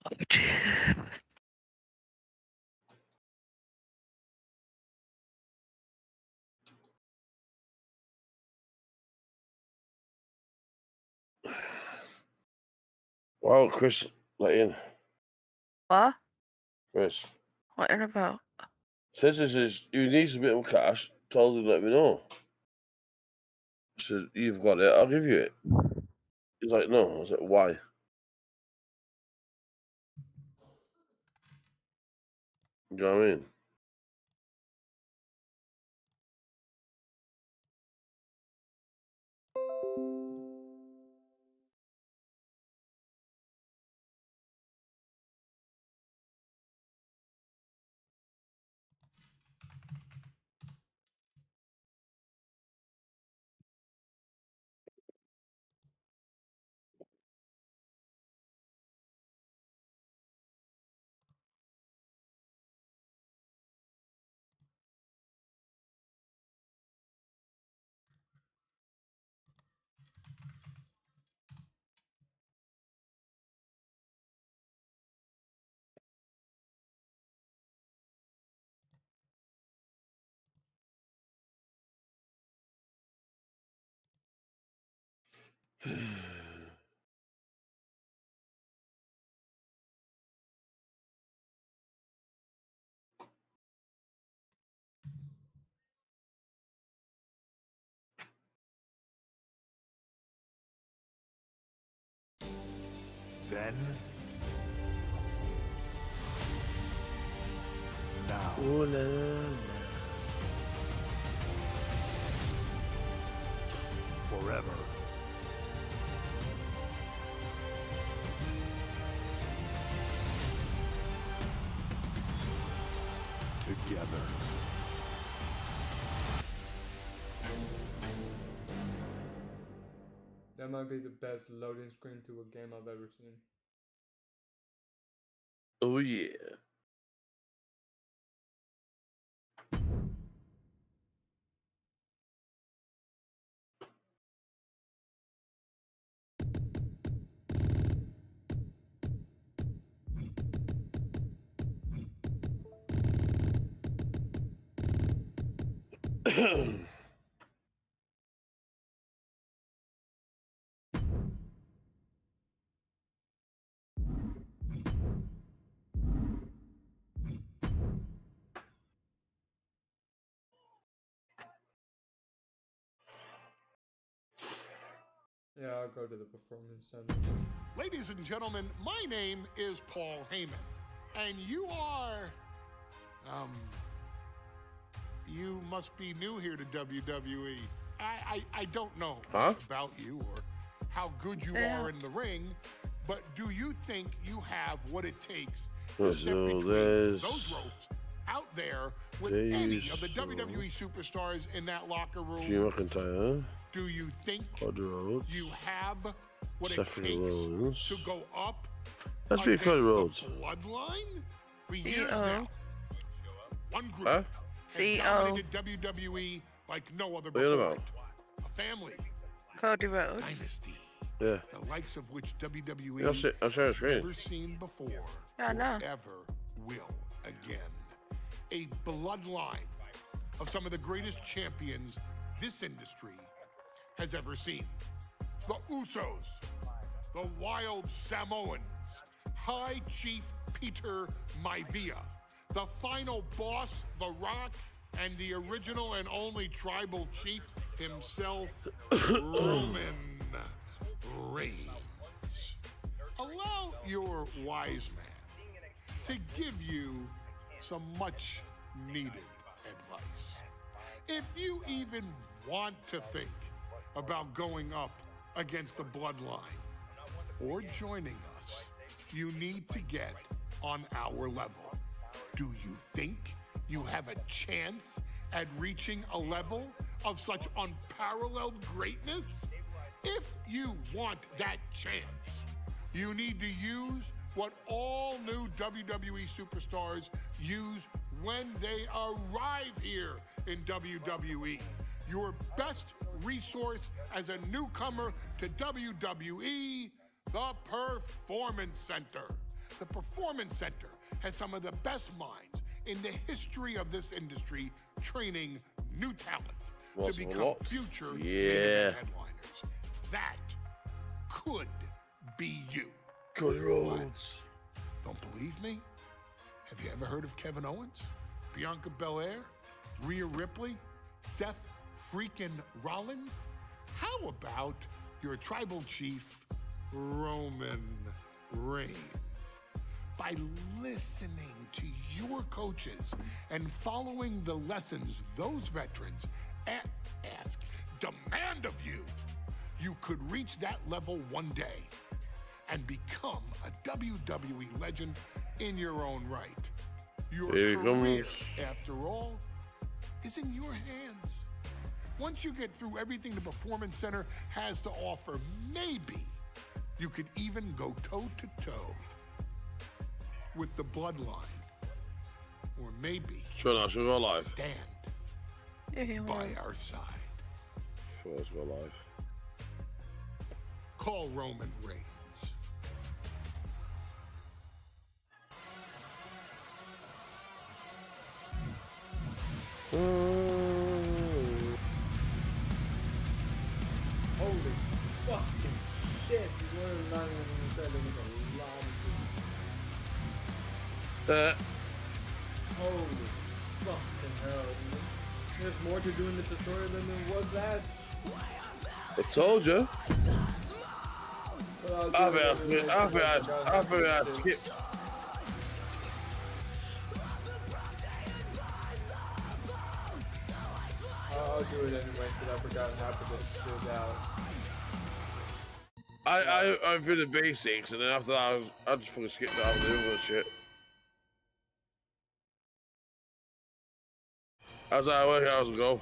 Oh, Jesus. Wow, Chris, let in. What? Chris. What in about? Says this is, he needs a bit of cash, told him to let me know. I said, you've got it, I'll give you it. He's like, no. I was like, why? You know what I mean? Then, now, Oh, la, la. forever. Together. That might be the best loading screen to a game I've ever seen. Oh, yeah. Yeah, I'll go to the performance center. Ladies and gentlemen, my name is Paul Heyman, and you are, you must be new here to WWE. I don't know much about you or how good you are in the ring, but do you think you have what it takes to step between those ropes out there with any of the WWE superstars in that locker room? Drew McIntyre. Do you think Cody Rhodes. you have what Seth it takes Rollins. to go up Let's be Cody Rhodes. the bloodline? For years now, one group has CEO. dominated WWE like no other What are you before about? it. A family, Cody Rhodes. dynasty, Yeah. the likes of which WWE That's it. I'm trying to has screen. never seen before Yeah, I know. or ever will again. A bloodline of some of the greatest champions this industry has ever seen. The Usos, the Wild Samoans, High Chief Peter Maivia, the final boss, The Rock, and the original and only tribal chief himself, Roman Reigns. Allow your wise man to give you some much needed advice. If you even want to think about going up against the bloodline or joining us, you need to get on our level. Do you think you have a chance at reaching a level of such unparalleled greatness? If you want that chance, you need to use what all new WWE superstars use when they arrive here in WWE. Your best resource as a newcomer to WWE, the Performance Center. The Performance Center has some of the best minds in the history of this industry training new talent to become future main event headliners. That could be you. Cody Rhodes. Don't believe me? Have you ever heard of Kevin Owens? Bianca Belair? Rhea Ripley? Seth freaking Rollins? How about your tribal chief, Roman Reigns? By listening to your coaches and following the lessons those veterans ask, demand of you, you could reach that level one day and become a WWE legend in your own right. Your career, after all, is in your hands. Once you get through everything the Performance Center has to offer, maybe you could even go toe-to-toe with the Bloodline. Or maybe stand by our side. Call Roman Reigns. Holy fucking shit. We're not even said there was a lot of holy fucking hell. There's more to doing this tutorial than there was that. I told you. I'll be skip. I'll do it anyway because I forgot how to get it out. I did the basics, and then after that, I just fucking skipped out of the other shit. How's that work? How's it go?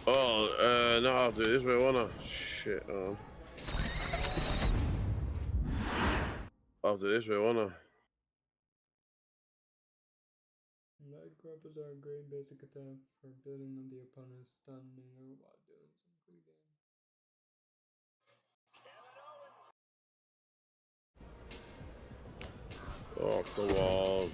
Oh, no, I'll do it this way, won't I? Shit, I'll do it this way, won't I? Leg grabbers are a great basic attack for building on the opponent's stamina while doing some pregame. Oh, come on.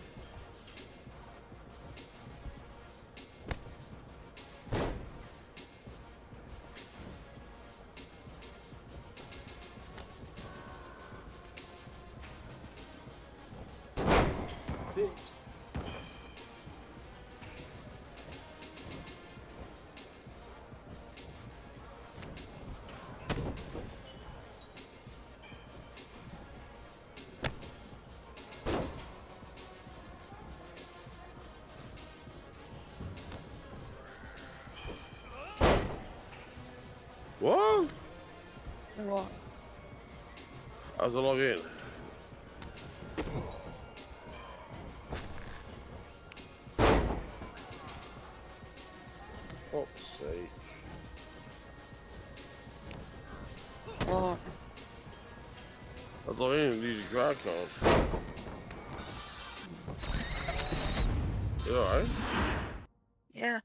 What? What? How's the log in? Fuck's sake. What? I thought you didn't use your card card. You alright? Yeah.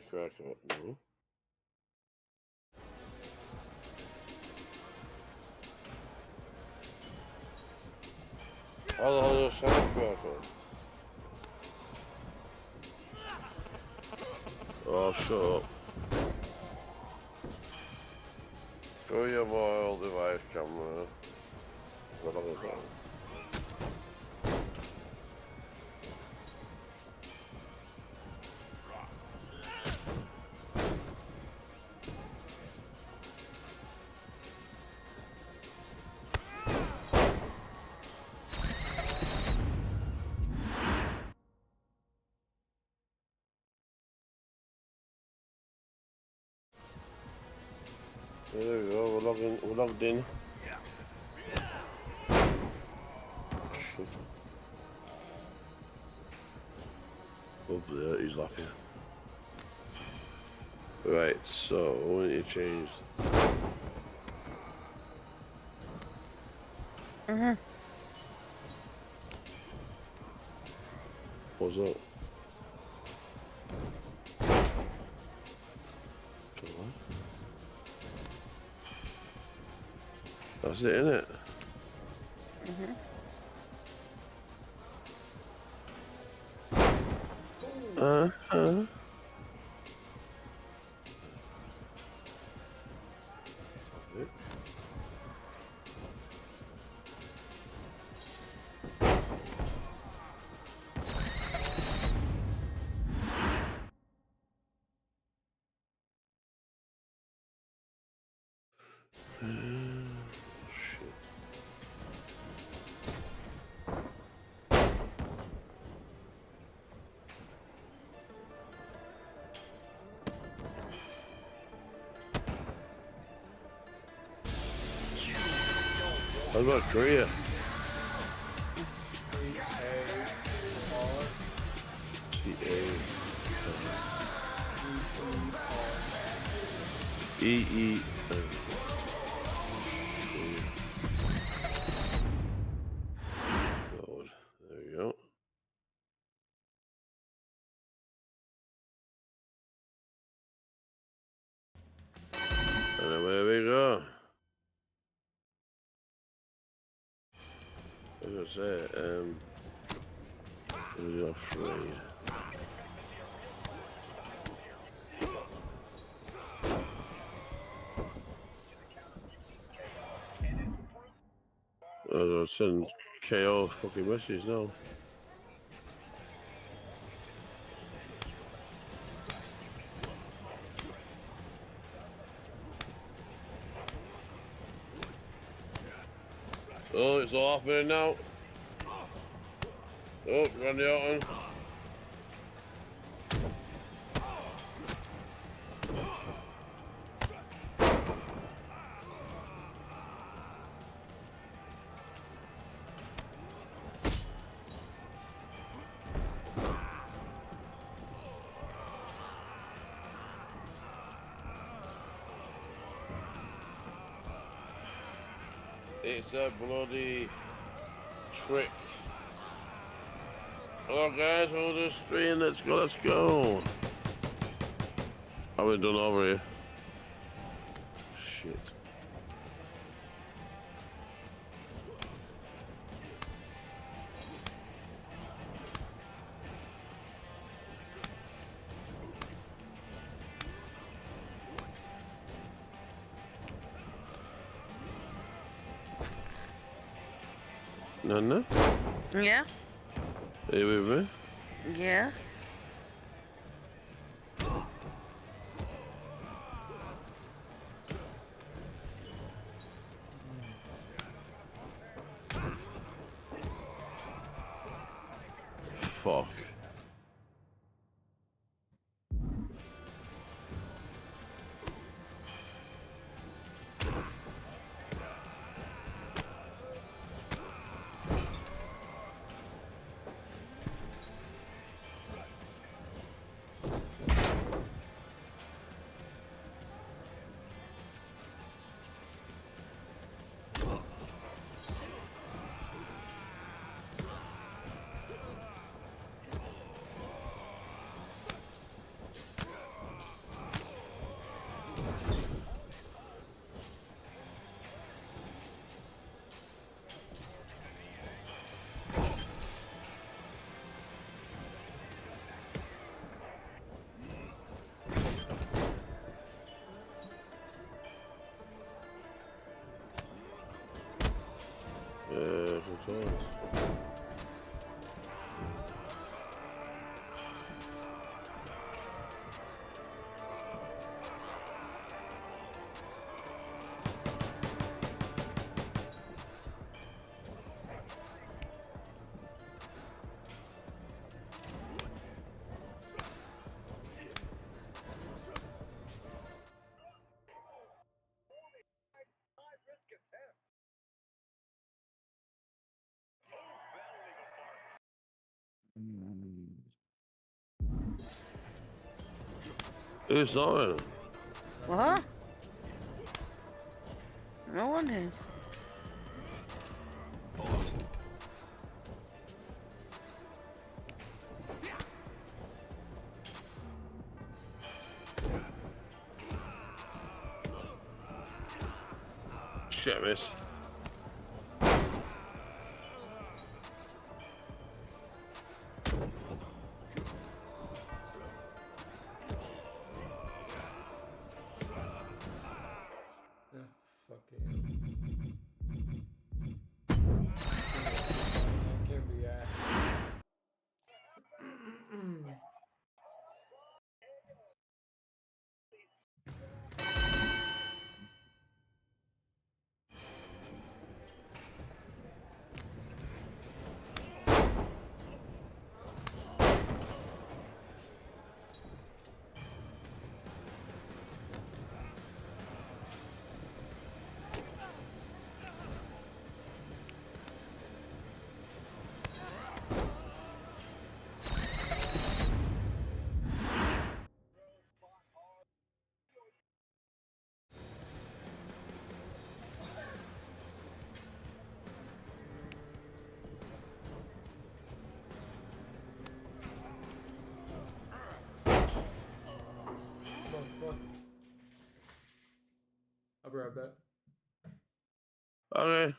Crack it up, no. How the hell is that crack up? Oh, shut up. Show your mobile device camera. What is that? There we go, we're logged in. Shit. Up there, he's laughing. Right, so we need to change. What's up? That's it, innit? Uh-huh. Shit. How about Korea? C-A-E-E. Lord, there you go. And away we go. As I say, really afraid. As I was sending KO fucking messages now. Oh, it's all happening now. Oh, Randy Orton. It's a bloody trick. Hello guys, we'll do a stream. Let's go, let's go. I've been done over here. Shit. No. Yeah. Are you with me? Yeah. Fuck. Sometimes. It's not. What? No one is. Shit, miss. Ah, fucking. I can't react. Fuck. I'll be right back. Okay.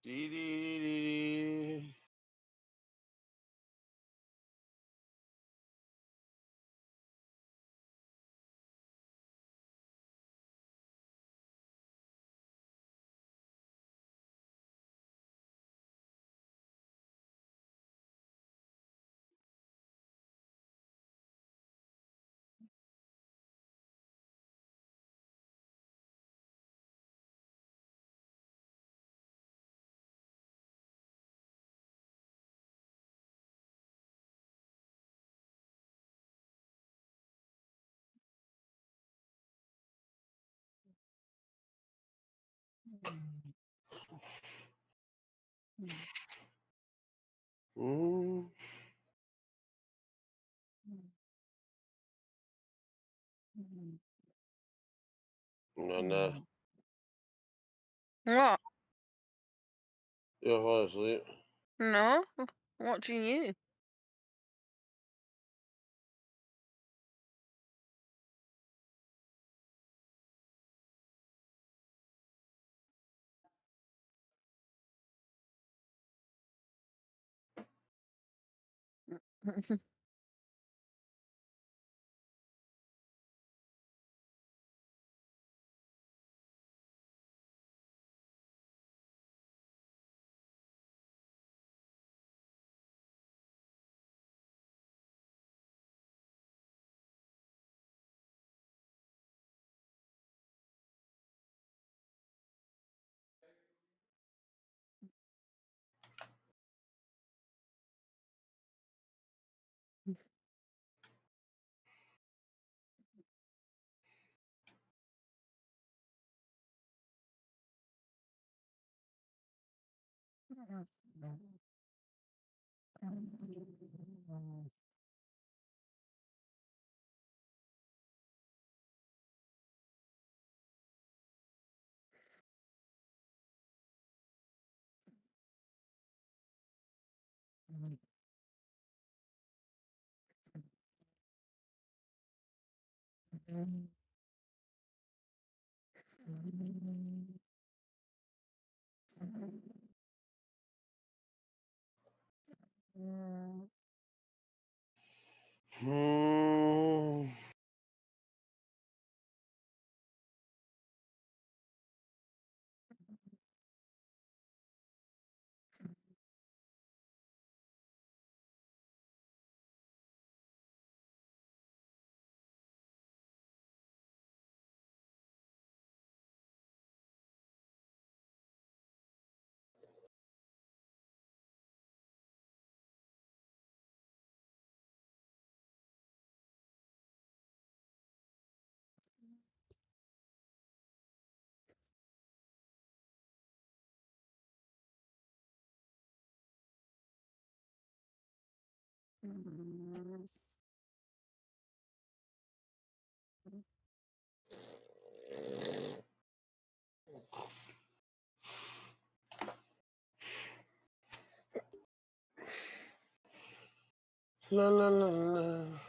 Dee, dee, dee, dee. Mm. No, no. What? You're fall asleep. No? Watching you. Hmm. La la la la.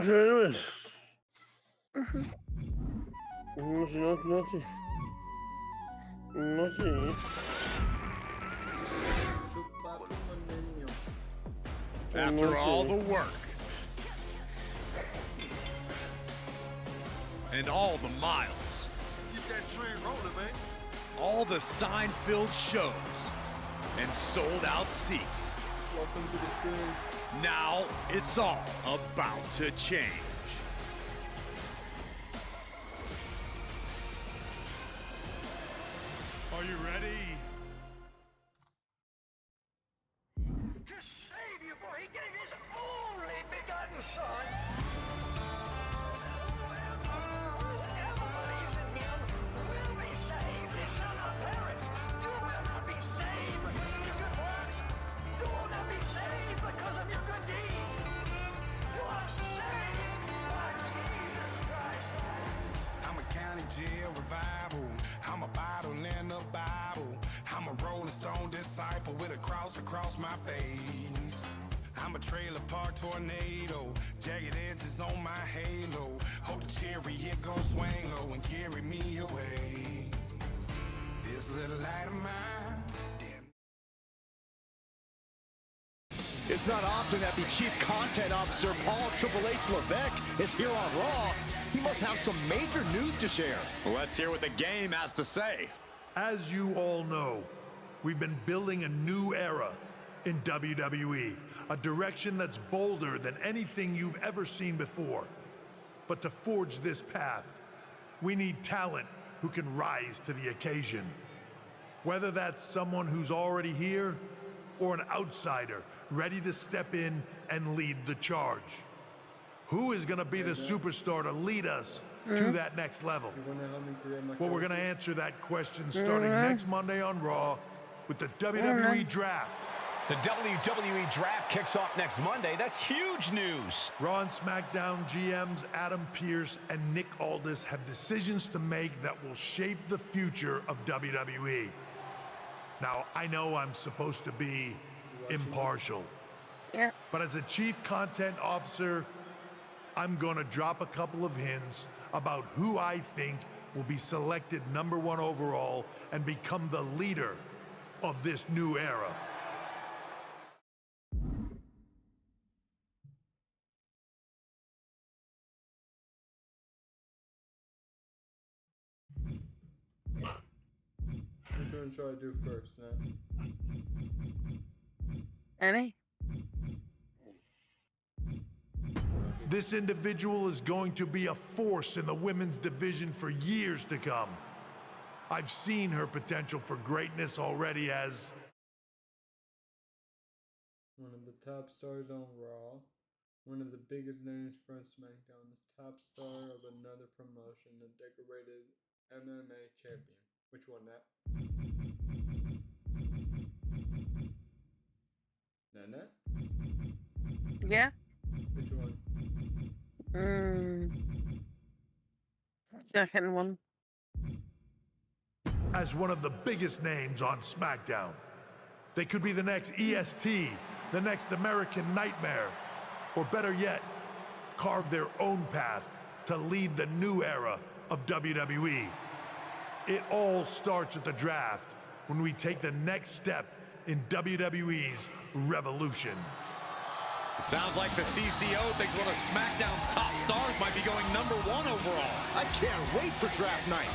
Okay, anyways. Mhm. Nothing. Nothing. Chupapi Maneno. After all the work and all the miles, Keep that train rolling, man. all the sign-filled shows and sold-out seats, Welcome to the stream. now it's all about to change. Are you ready? To save you, for he gave his only begotten son. Whoever believes in him will be saved. He shall not perish. You will not be saved because of your good works. You will not be saved because of your good deeds. You are saved by Jesus Christ. I'm a county jail revival. I'm a bottle in the Bible. I'm a rolling stone disciple with a cross across my face. I'm a trailer park tornado. Jagged edges on my halo. Hope the chariot gon' swing low and carry me away. This little light of mine, damn. It's not often that the Chief Content Officer, Paul Triple H Levesque, is here on Raw. He must have some major news to share. Let's hear what the game has to say. As you all know, we've been building a new era in WWE, a direction that's bolder than anything you've ever seen before. But to forge this path, we need talent who can rise to the occasion. Whether that's someone who's already here or an outsider ready to step in and lead the charge. Who is going to be the superstar to lead us to that next level? You wanna help me create my Well, we're going to character? answer that question starting next Monday on Raw with the WWE Draft. The WWE Draft kicks off next Monday. That's huge news. Raw and SmackDown GMs Adam Pearce and Nick Aldis have decisions to make that will shape the future of WWE. Now, I know I'm supposed to be impartial, Yeah. but as a Chief Content Officer, I'm going to drop a couple of hints about who I think will be selected #1 overall and become the leader of this new era. Which one should I do first? Any? This individual is going to be a force in the women's division for years to come. I've seen her potential for greatness already as One of the top stars on Raw. One of the biggest names from SmackDown. The top star of another promotion. The decorated MMA champion. Which one, that? That? Yeah. Which one? Second one. as one of the biggest names on SmackDown. They could be the next EST, the next American Nightmare, or better yet, carve their own path to lead the new era of WWE. It all starts at the draft when we take the next step in WWE's revolution. It sounds like the CCO thinks one of SmackDown's top stars might be going #1 overall. I can't wait for draft night.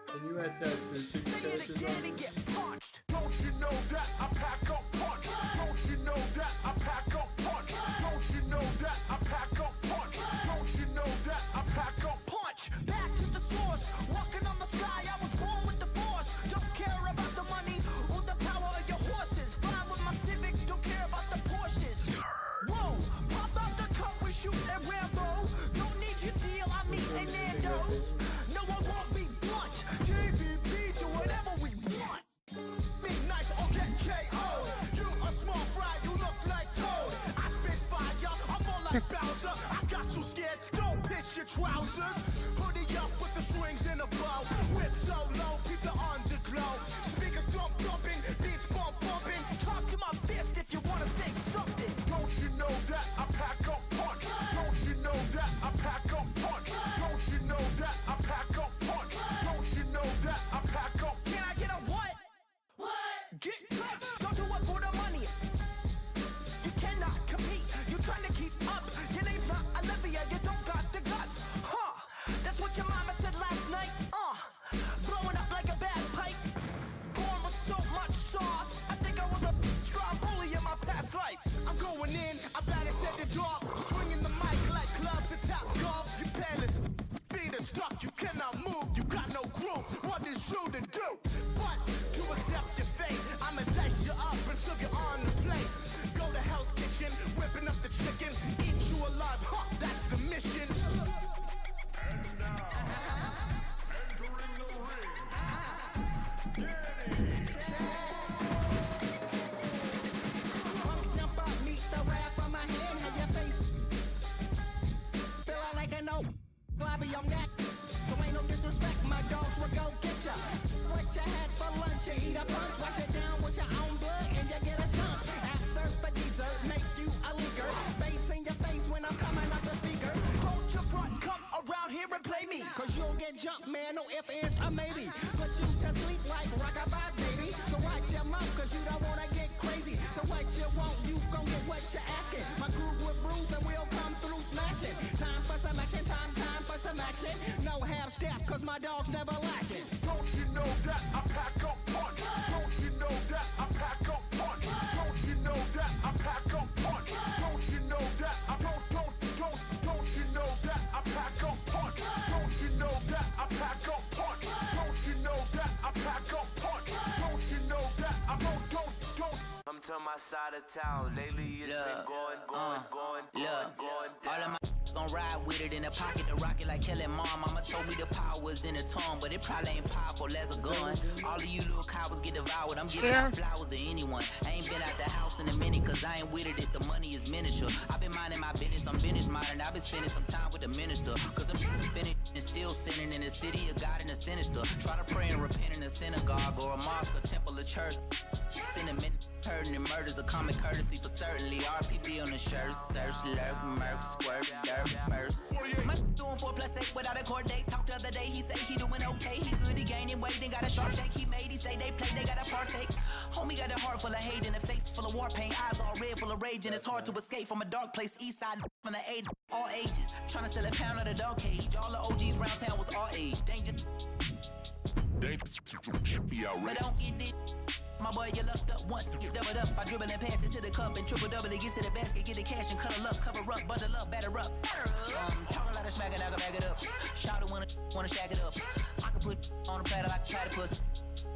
Can you add that to the two characters on? Don't you know that I pack up punch? Don't you know that I pack up punch? Don't you know that I pack up punch? Don't you know that I pack up punch? Back to the source, walking on the sky, I was born with the force. Don't care about the money or the power of your horses. Fly with my Civic, don't care about the Porsches. Whoa, pop out the cut, we shoot at Rambo. Don't need your deal, I meet a Nando's. No, I won't be blunt. JVP, do whatever we want. Be nice or get KO. You a small fry, you look like Toad. I spit fire, I'm more like Bowser. I got you scared, don't piss your trousers. Hoodie up with the the strings in a bow. Whip so low, keep the underglow. Speakers thumping, beats bumping. Talk to my fist if you wanna say something. Don't you know that I pack up punch? Don't you know that I pack up punch? Don't you know that I pack up punch? Don't you know that I pack up? Can I get a what? Get don't do it for the money. You cannot compete. You trying to keep up. Your name's not Olivia. You don't got the guts. Huh? That's what your mama said last night. Blowing up like a bad pipe. Born with so much sauce. I think I was a stromboli in my past life. I'm going in. I better set the door. Swinging the mic like clubs at Top Golf. You palace. Feet are stuck. You cannot move. You got no groove. What is you to do? But to accept your fate, I'ma dice you up and serve you on the plate. Go to Hell's Kitchen, whipping up the chicken, eat you alive. Huh, that's the mission. And now, entering the ring, Danny. Punks jump up, meet the rap on my head. Have your face feel like an old globby on that. So ain't no disrespect, my dogs will go get ya. What you had for lunch, you eat a bunch. Wash it down with your own blood and you get a slump. After for dessert, make you a leaker. Bass in your face when I'm coming out the speaker. Hold your front, come around here and play me. Cause you'll get jumped, man, no ifs, ands, or maybe. Put you to sleep like rockabye, baby. So watch your mouth, cause you don't wanna get crazy. So what you want, you gon' get what you're asking. My crew will bruise and we'll come through smashing. Time for some action, time for some action. No half step, cause my dog's never lacking. Don't you know that I pack up punch? Don't you know that I pack up punch? Don't you know that I pack up punch? Don't you know that I don't you know that I pack up punch? Don't you know that I pack up punch? Don't you know that I pack up punch? Don't you know that I don't Come to my side of town. Lately it's been going down. All of my gon' ride with it in the pocket to rock it like Kelly Mom. Mama told me the power was in the tongue, but it probably ain't powerful as a gun. All of you little cowards get devoured. I'm giving out flowers to anyone. I ain't been out the house in a minute, cause I ain't with it if the money is miniature. I've been minding my business, I'm business modern. I've been spending some time with the minister, cause I'm spending and still sinning in the city of God in the sinister. Try to pray and repent in a synagogue or a mosque, a temple, a church. Cinnamon, hurting and murders a common courtesy for certainly. RPB on the shirt, search, lurk, murk, squirt, dirt, first. My doing 4+8 without a court date. Talked the other day, he say he doing okay. He good, he gaining weight, and got a sharp shake. He made, he say they play, they gotta partake. Homie got a heart full of hate and a face full of war paint. Eyes all red, full of rage, and it's hard to escape from a dark place. East side from the 8, all ages. Trying to sell a pound of the dog cage. All the OGs round town was all age. Danger. But don't get it. My boy, you lucked up once, you doubled up. I dribble and pass it to the cup and triple double it. Get to the basket, get the cash and cuddle up, cover up, bundle up, batter up. Talk a lot of smack and I can back it up. Shout it wanna shack it up. I can put on a platter like a platypus.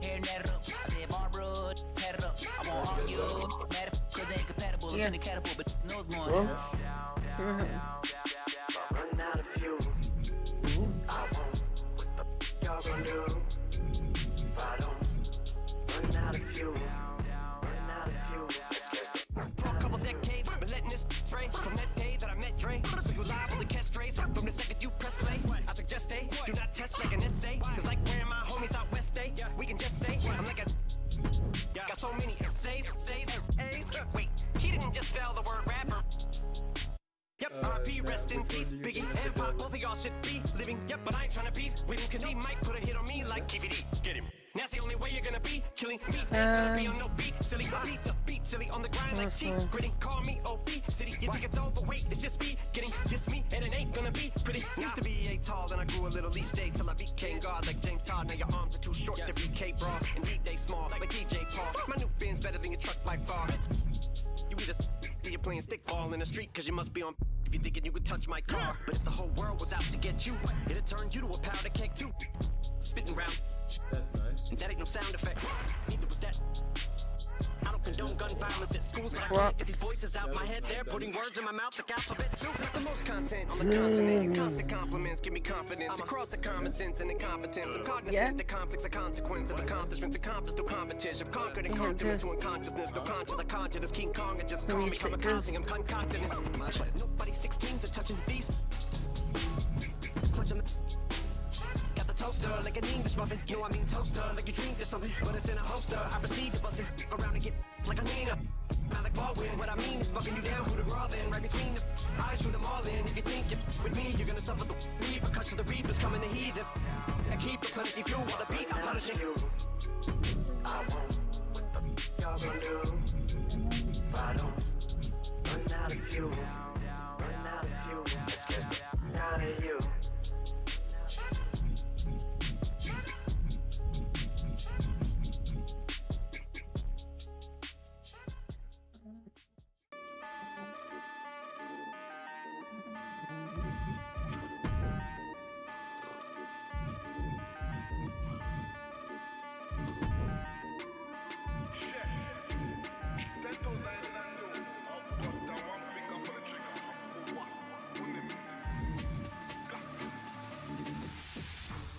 Hair natted up. I said Barbara, tatted up. I won't argue, mad cause they ain't compatible. I'm finna catapult, but know what's going on. Running out of fuel. I won't. What the y'all gonna do if I don't? Running out of fuel. Running out of fuel. For a couple decades, been letting this spray. From that day that I met Dre, so you live on the catch strays. From the second you press play, I suggest they do not test like an essay. Cause like where my homies out west day, we can just say I'm like a got so many essays, A's. Wait, he didn't just spell the word rapper. Yep, RP, rest in peace. Biggie and Pop, both of y'all should be living. Yep, but I ain't tryna beef with him, cause he might put a hit on me like KVD. Get him. That's the only way you're gonna be killing me. Ain't gonna be on no beat, silly. I beat the beat, silly. On the grind like T. Gritty, call me OP City. You think it's overweight? It's just me getting this me, and it ain't gonna be pretty. Used to be a tall, then I grew a little each day till I became God like James Todd. Now your arms are too short to be K-Bra, and D-Day small like DJ Paul. My new Benz better than your truck by far. You either or you're playing stickball in the street, cause you must be on if you're thinking you could touch my car. But if the whole world was out to get you, it'd turn you to a powder keg too. Spitting rounds. That's nice. And that ain't no sound effect. Neither was that. I don't condone gun violence at schools, but I can't get these voices out my head. They're putting words in my mouth like alphabet soup. The most content on the continent. Constant compliments give me confidence. Across the common sense and incompetence. I'm cognizant that conflict's a consequence of accomplishments accomplished through competition. I've conquered and conquered into unconsciousness. No conscious, I conjured as King Kong and just call me kamikaze. I'm concocting this. Nobody 16s are touching these. Clutching the poster like an English muffin. No, I mean toaster, like you dreamed of something, but it's in a holster. I proceed to bust it around and get like a leaner. Not like Baldwin, what I mean is bucking you down, who the raw then, right between the eyes, shoot them all in. If you think you're with me, you're gonna suffer the repercussions. The reapers coming to heathen and keep replenishing fuel while the beat I'm punishing you. I won't. What the y'all gonna do if I don't run out of fuel? Run out of fuel. It scares the out of you.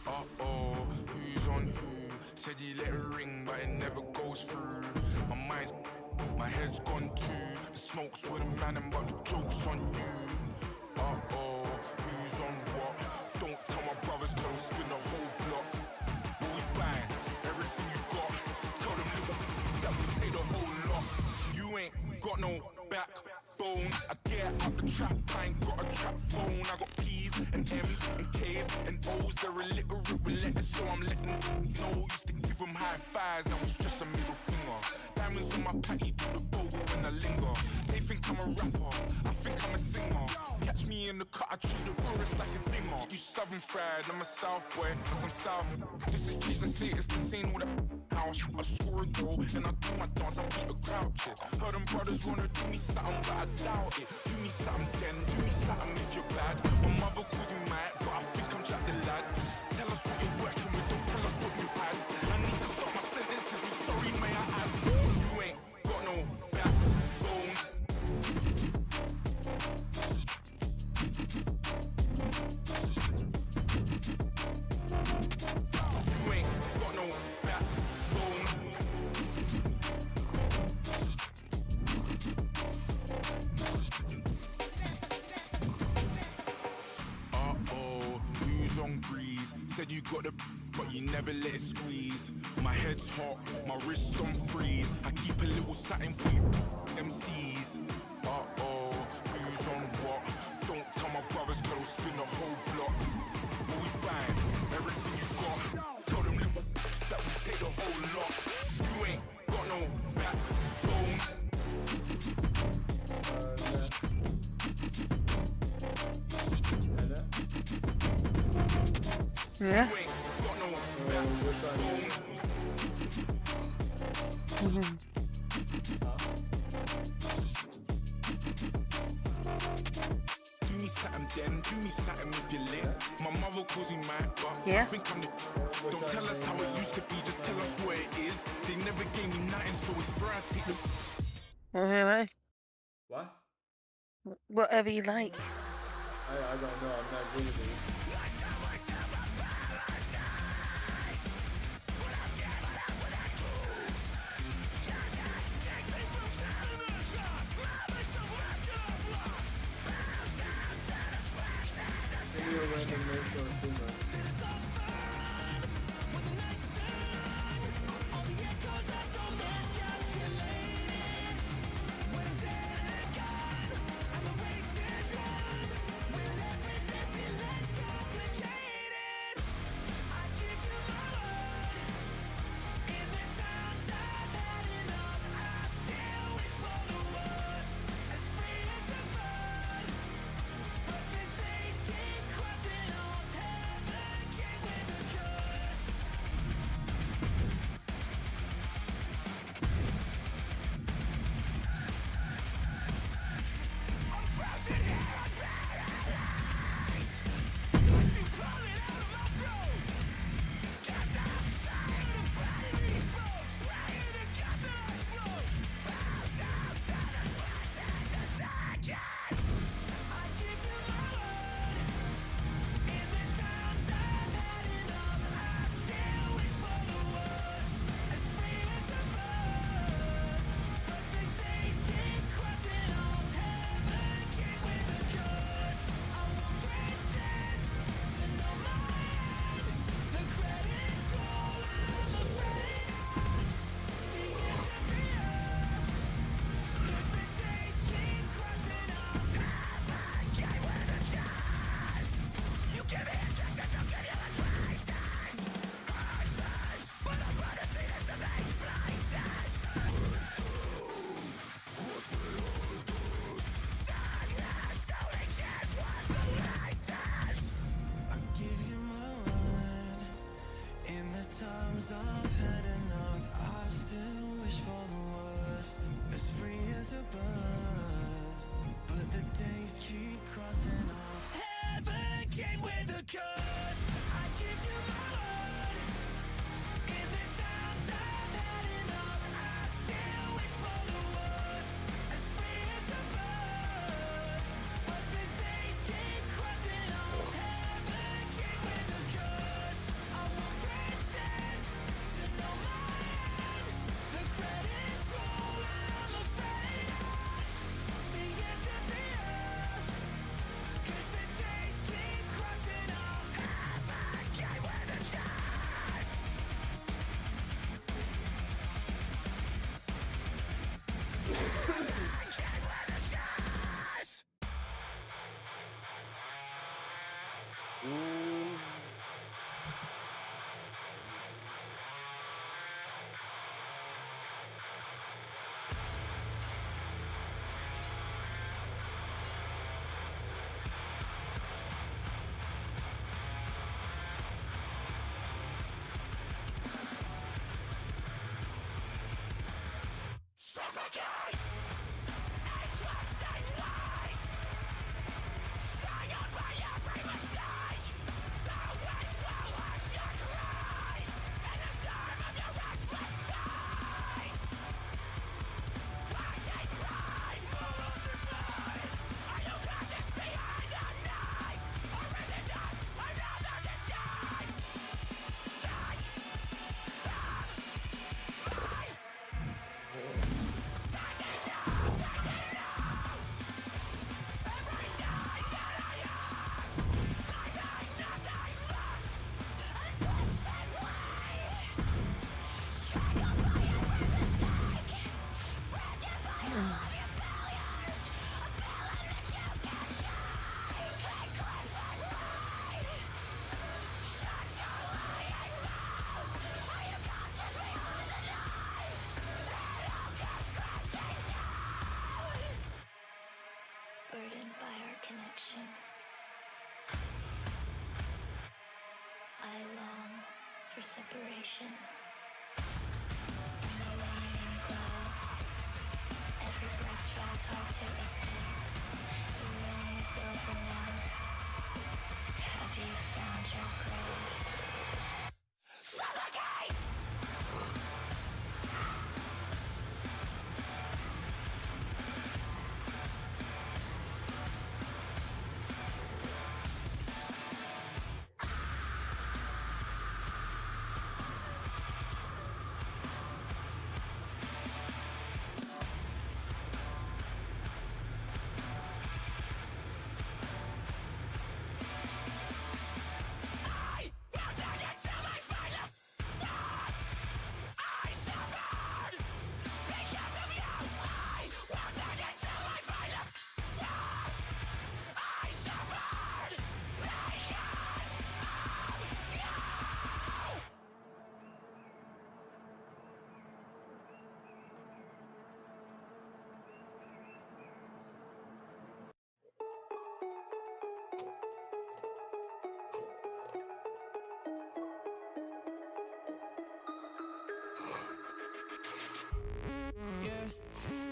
Uh-oh, who's on who? Said you let it ring, but it never goes through. My mind's, my head's gone too. The smoke's with a man, and but the joke's on you. Uh-oh, who's on what? Don't tell my brothers, cause spin the whole block. When we bang, everything you got. Tell them little that we take the whole lot. You ain't got no backbone. I get out the trap, I ain't got a trap phone. I got P's and M's and K's and O's. They're illiterate with letters, so I'm letting know. Used to give them high fives, now it's just a middle finger. Diamonds on my patty, do the bogle when I linger. They think I'm a rapper, I think I'm a singer. Catch me in the cut, I treat the tourist like a dinger. You southern fried, I'm a south boy, cause I'm south. This is Jason C, it's the scene with a house. I score a goal, and I do my dance, I beat a crowd shit. Heard them brothers wanna do me something, but I doubt it. Do me something then, do me something if you're bad. My mother calls me mad, but I think I'm Jack the lad. Tell us what you're working with, don't tell us what you had. I need to stop my sentences, I'm sorry, may I add. You ain't got no backbone. You ain't got no backbone. Uh-oh, who's on grease? Said you got the but you never let it squeeze. My head's hot, my wrist on freeze. I keep a little satin for you MCs. Uh-oh, who's on what? Don't tell my brothers, cause I'll spin the whole block. When we bang, everything you got. Tell them little that we take the whole lot. You ain't got no backbone. Yeah. You ain't got no backbone. Do me something then, do me something if you're lit. My mother calls me mad, but Yeah. I think I'm the. Don't tell us how it used to be, just tell us where it is. They never gave me nothing, so it's fair I take the. Whatever. What? Whatever you like. I don't know, I'm not good at it. Burdened by our connection, I long for separation. In the waning glow, every breath tries hard to escape. The rain is over now. Have you found your grave? Suffocate!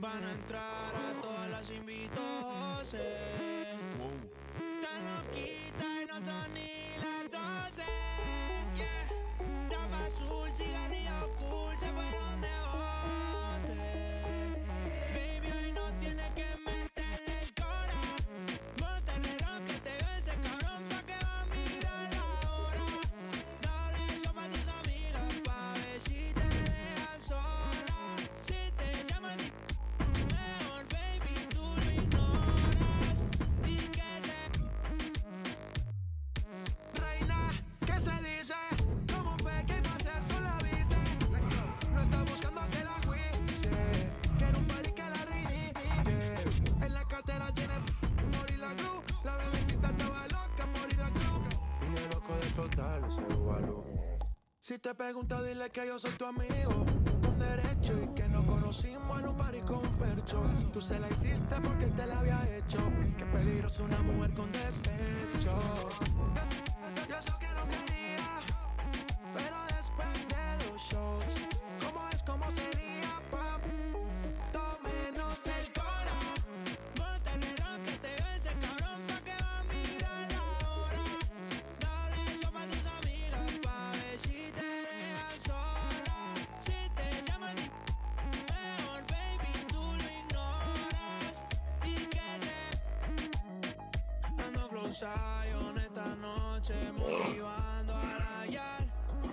Van a entrar a todas las invito, Tan loquita y no son ni las 12. Tapa azul, cigarrillo cool, se fueron de bote. Baby, hoy no tienes que meterle el cora. Bótale lo que te dio ese cabrón pa' que va a mirar la hora. Dale eso pa' tus amigas pa' ver si te dejan sola. Si te llamas y mejor, baby, tú lo ignoras. Y que se reina, ¿qué se dice? Como fue que iba a ser solo avise. No está buscando que la juice. Quiero un party que la reinicie. En la cartera tiene morir la cruz. La bebecita estaba loca por ir a club. Y yo loco de explotarle ese bubalú. Si te pregunto, dile que yo soy tu amigo con derecho y que nos conocimos en un party con Fercho. Tú se la hiciste porque te la había hecho. Qué peligroso una mujer con despecho. Yo sé que no quería, pero después de los shows, ¿cómo sería, pam? Tómenos el cora. Bótale lo que te dio ese cabrón pa' que va a mirar la hora. Dale eso pa' tus amigas pa' ver si te dejan sola. Si te llamas y mejor, baby, tú lo ignoras. Y que se ando flow Zion esta noche, motivando a la yal.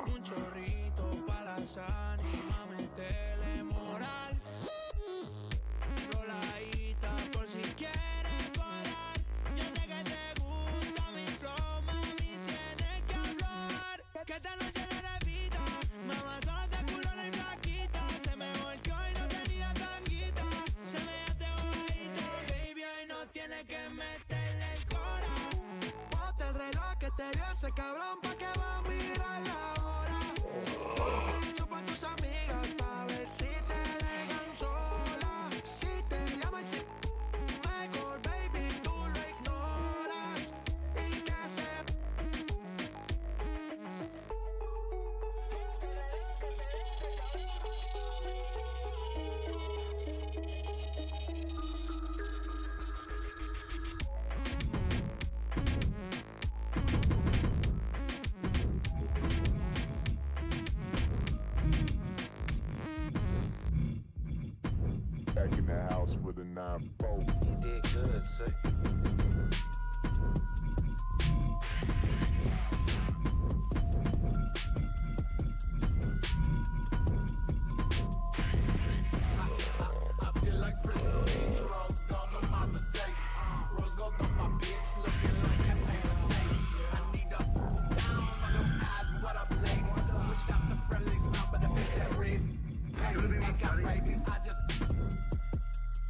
Un chorrito pa' las ánimas, metele moral. Roladita por si quieres volar. Yo sé que te gusta mi flow, mami, tienes que hablar. Que esta noche le repita, mamá, sos de culona y flaquita. Se me volteó y no tenía tanguita. Se me hace bobadita, baby, hoy no tienes que meterle el cora. Ponte el reloj que te dio ese cabrón pa' que va a mirar la hora. Eso pa' tus amigas pa' ver si te dejan sola. Si te llamas y mejor, baby, tú lo ignoras. Y que se back in the house with a 9-4. You did good, sir. I feel like Prince Beach, Rose gold on my Mercedes. Rose gold on my bitch, looking like I pay Mercedes. I need a down on them eyes, what up, ladies? Switched out the friendly smile, but the face that reads. Baby, ain't got babies,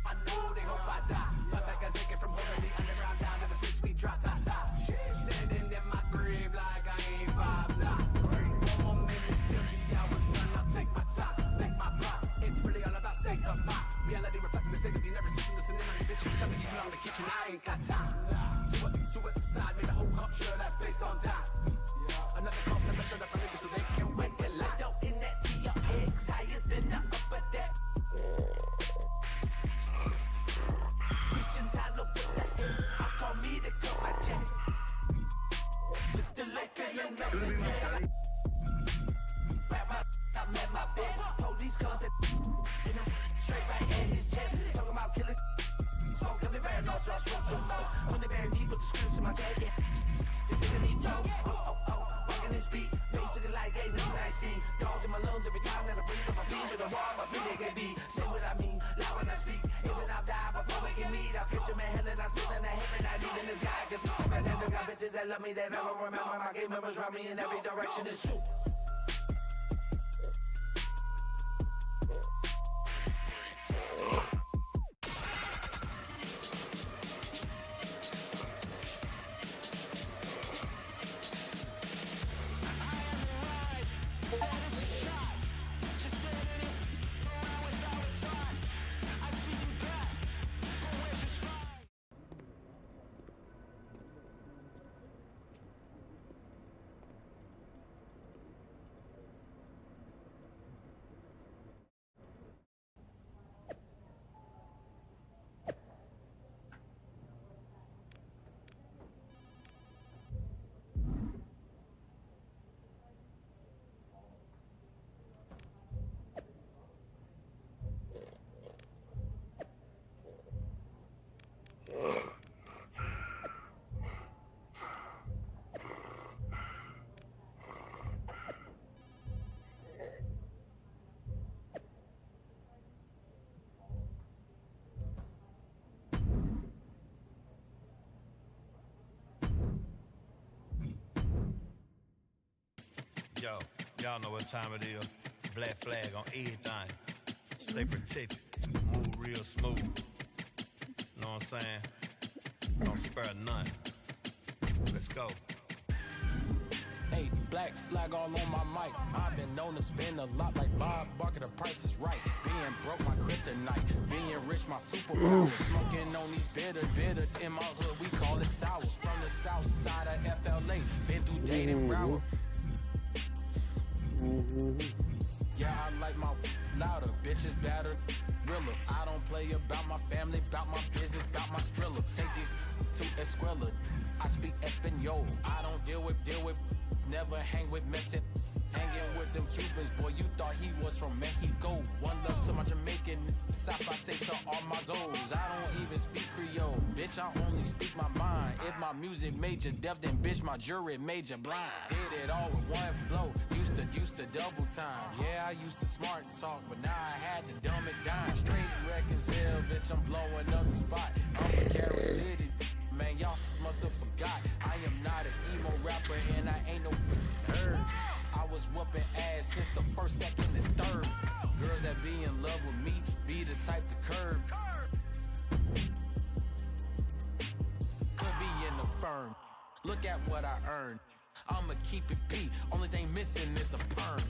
I know they hope I die. My back is aching from holding the underground down to the streets we drop top. Standing in my grave like I ain't 5'9". One more minute till the hour's done, I'll take my time, take my pride. It's really all about state of mind. Reality reflecting the state of the nervous system, listening on the bitch. You something even on the kitchen, I ain't got time. Suicide made a whole culture that's based on die. Another cult member showed up early so they can wait their life. Don't in that to your head, cause higher than the upper deck. Christian Tyler with the hit, I call me to cut my check. Mr. Laker, you know the game. Grab my, I'm at my best. Police contact, and I'm straight right at his chest. Talking about killing, smoke, let me burn, no, so I smoke some more. When they bury me, put the scripts in my jacket. They think I need flow, walking this beat, basically like ain't nothing I see. Dogs in my lungs every time that I breathe on my feet to the wall, my feet they can be. Say what I mean, loud when I speak. Even I'll die before we can meet. I'll catch him in hell and I'll sit in the heaven, not even the sky. Cause my dad got bitches that love me, that never remember my game members round me in every direction. It's true. Yo, y'all know what time it is. Black flag on everything. Stay protected. Move real smooth. Know what I'm saying? Don't spare none. Let's go. Hey, black flag all on my mic. I've been known to spend a lot like Bob Barker, the price is right. Being broke, my kryptonite. Being rich, my superpower. Smoking on these bitters. In my hood, we call it sour. From the south side of FLA. Been through Dade and Broward. Yeah, I like my louder, bitches better, realer. I don't play about my family, about my business, about my skrilla. Take these to Escuela. I speak Espanol. I don't deal with, never hang with Messi. Hanging with them Cubans, boy, you thought he was from Mexico. One love to my Jamaican, South I say to all my Zoes. I don't even speak Creole, bitch, I only speak my mind. If my music made you deaf, then bitch, my jury made you blind. Did it all with one flow, used to double time. Yeah, I used to smart talk, but now I had to dumb it down. Straight reconcile, bitch, I'm blowing up the spot. I'm in Carol City, man, y'all must have forgot. I am not an emo rapper, and I ain't no nerd. I was whooping ass since the first, second, and third. Girls that be in love with me be the type to curve. Could be in the firm. Look at what I earned. I'ma keep it P. Only thing missing is a perm.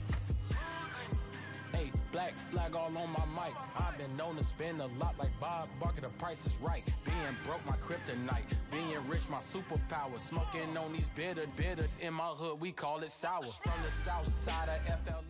Hey, black flag all on my mic. I've been known to spend a lot like Bob Barker, the price is right. Being broke, my kryptonite. Being rich, my superpower. Smoking on these bitters. In my hood, we call it sour. From the south side of FLA.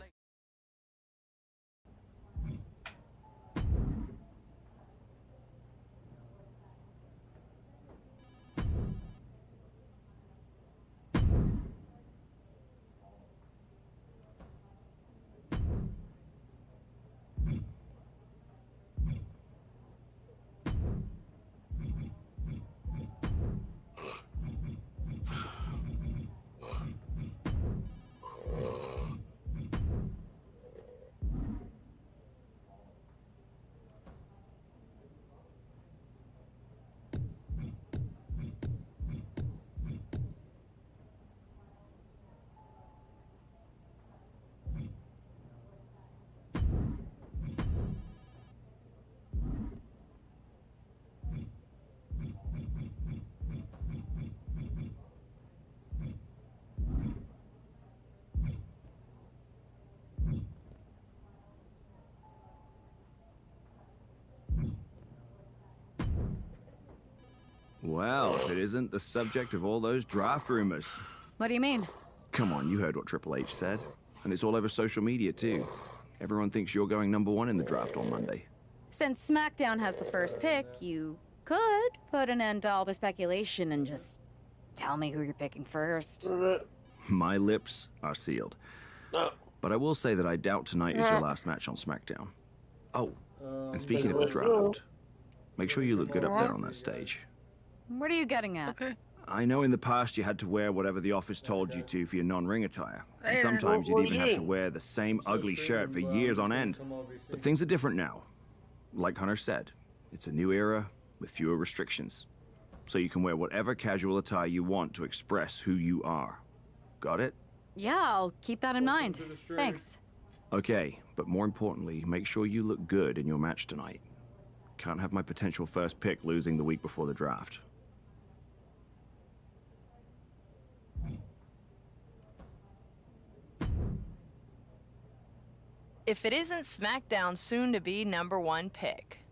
Well, if it isn't the subject of all those draft rumors. What do you mean? Come on, you heard what Triple H said. And it's all over social media, too. Everyone thinks you're going #1 in the draft on Monday. Since SmackDown has the first pick, you could put an end to all the speculation and just tell me who you're picking first. My lips are sealed. But I will say that I doubt tonight is your last match on SmackDown. Oh, and speaking of the draft, make sure you look good up there on that stage. What are you getting at? Okay. I know in the past you had to wear whatever the office told you to for your non-ring attire. And sometimes you'd even have to wear the same ugly shirt for years on end. But things are different now. Like Hunter said, it's a new era with fewer restrictions. So you can wear whatever casual attire you want to express who you are. Got it? Yeah, I'll keep that in mind. Thanks. Okay, but more importantly, make sure you look good in your match tonight. Can't have my potential first pick losing the week before the draft. If it isn't SmackDown's soon-to-be #1 pick.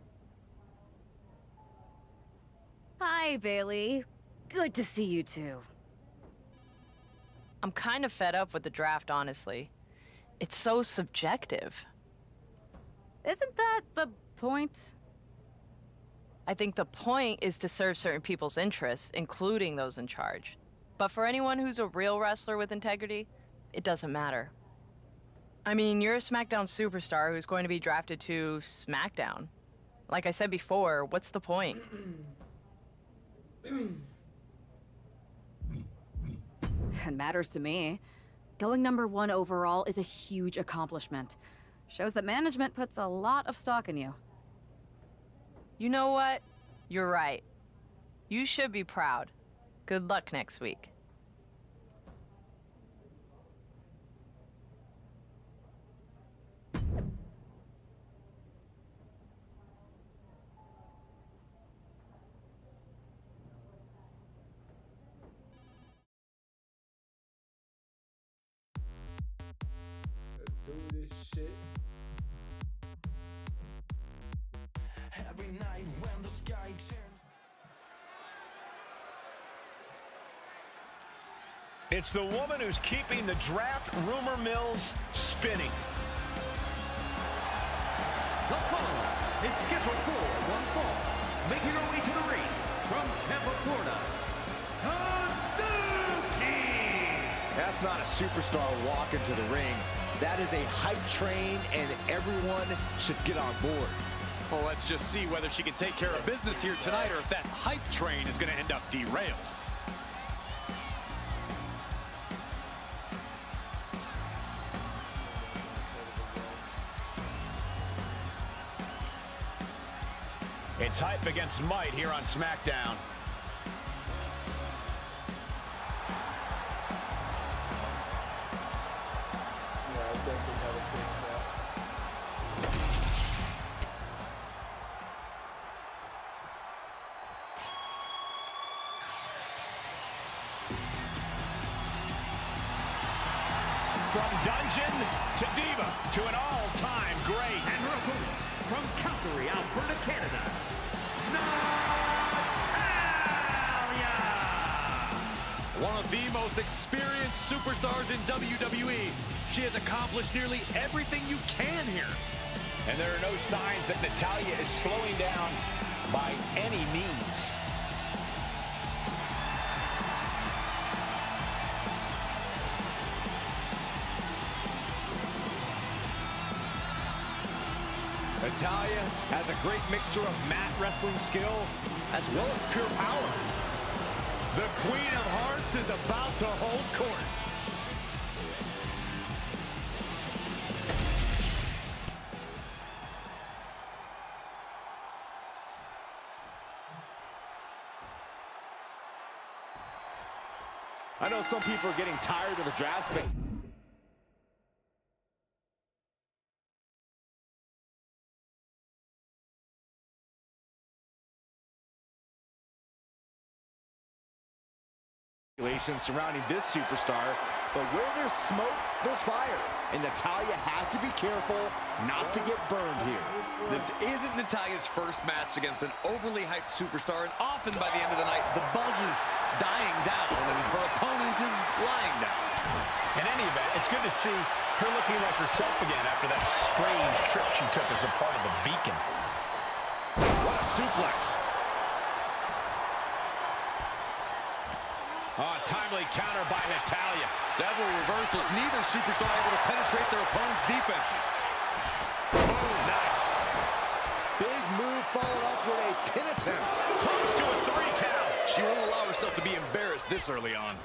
Hi, Bailey. Good to see you too. I'm kind of fed up with the draft, honestly. It's so subjective. Isn't that the point? I think the point is to serve certain people's interests, including those in charge. But for anyone who's a real wrestler with integrity, it doesn't matter. I mean, you're a SmackDown superstar who's going to be drafted to SmackDown. Like I said before, what's the point? It matters to me. Going #1 overall is a huge accomplishment. Shows that management puts a lot of stock in you. You know what? You're right. You should be proud. Good luck next week. Let's do this shit. Every night when the sky turns. It's the woman who's keeping the draft rumor mills spinning. The following is scheduled for one fall, making her way to the ring from Tampa, Florida, Suzuki! That's not a superstar walking to the ring. That is a hype train, and everyone should get on board. Well, let's just see whether she can take care of business here tonight or if that hype train is going to end up derailed. It's hype against might here on SmackDown. Yeah, I definitely gotta fix that. From dungeon to diva to an all-time great. And her opponent from Calgary, Alberta, Canada, One of the most experienced superstars in WWE. She has accomplished nearly everything you can here. And there are no signs that Natalya is slowing down by any means. Natalya has a great mixture of mat wrestling skill as well as pure power. The Queen of Hearts is about to hold court. I know some people are getting tired of the draft space. Surrounding this superstar, but where there's smoke, there's fire, and Natalya has to be careful not to get burned here. The This isn't Natalya's first match against an overly hyped superstar, and often by the end of the night, the buzz is dying down and her opponent is lying down. In any event, it's good to see her looking like herself again after that strange trip she took as a part of the Beacon. What a suplex. Oh, timely counter by Natalya. Several reversals, neither superstar able to penetrate their opponent's defenses. Boom, nice. Big move followed up with a pin attempt. Close to a 3 count. She won't allow herself to be embarrassed this early on.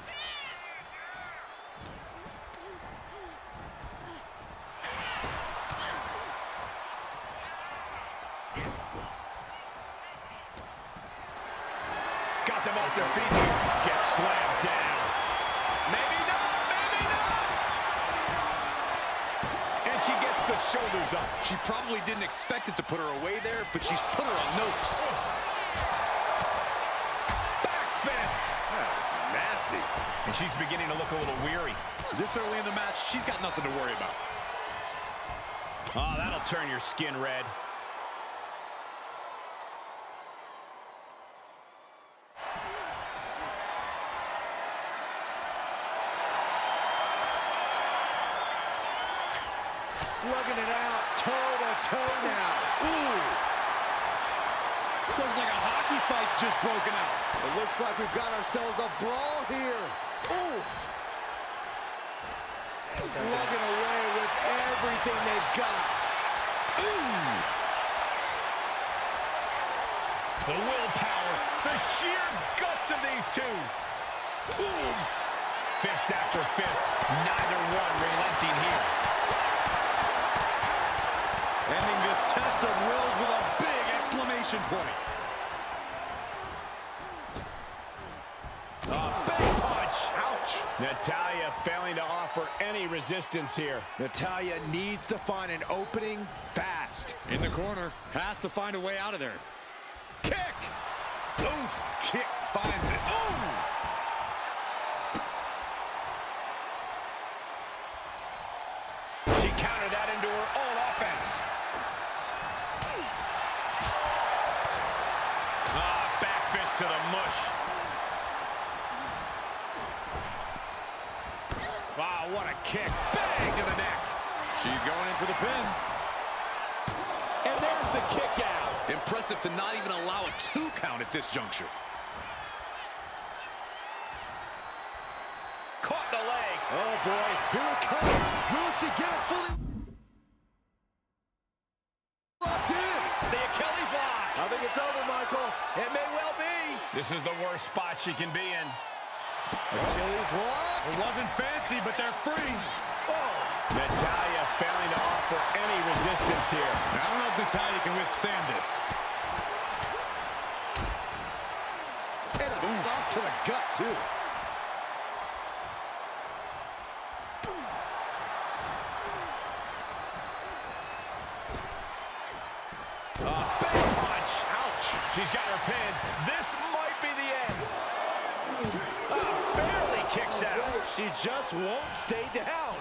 Got them off their feet here. Gets slammed down. Maybe not, maybe not. And she gets the shoulders up. She probably didn't expect it to put her away there, but she's put her on notice. Back fist. That was nasty. And she's beginning to look a little weary. This early in the match, she's got nothing to worry about. Oh, that'll turn your skin red. Slugging it out, toe-to-toe now. Ooh. Looks like a hockey fight's just broken out. It looks like we've got ourselves a brawl here. Oof. Slugging away with everything they've got. Ooh. The willpower, the sheer guts of these two. Boom. Fist after fist, neither one relenting here. Ending this test of wills with a big exclamation point. A big punch. Ouch. Natalya failing to offer any resistance here. Natalya needs to find an opening fast. In the corner, has to find a way out of there. Kick. Oof, kick finds it. Ooh. She countered that into her own offense. Back fist to the mush. Wow, what a kick. Bang to the neck. She's going in for the pin. And there's the kick out. Impressive to not even allow a 2 count at this juncture. Caught the leg. Oh, boy. Here it comes. Will she get it fully locked in? The Achilles lock. I think it's over, Michael. It may well be. This is the worst spot she can be in. Achilles lock. It wasn't fancy, but they're free. Oh. Natalya failing to offer any resistance here. I don't know if Natalya can withstand this. And a stop to the gut, too. Big punch. Ouch. She's got her pin. This might be the end. Barely kicks out. She just won't stay down.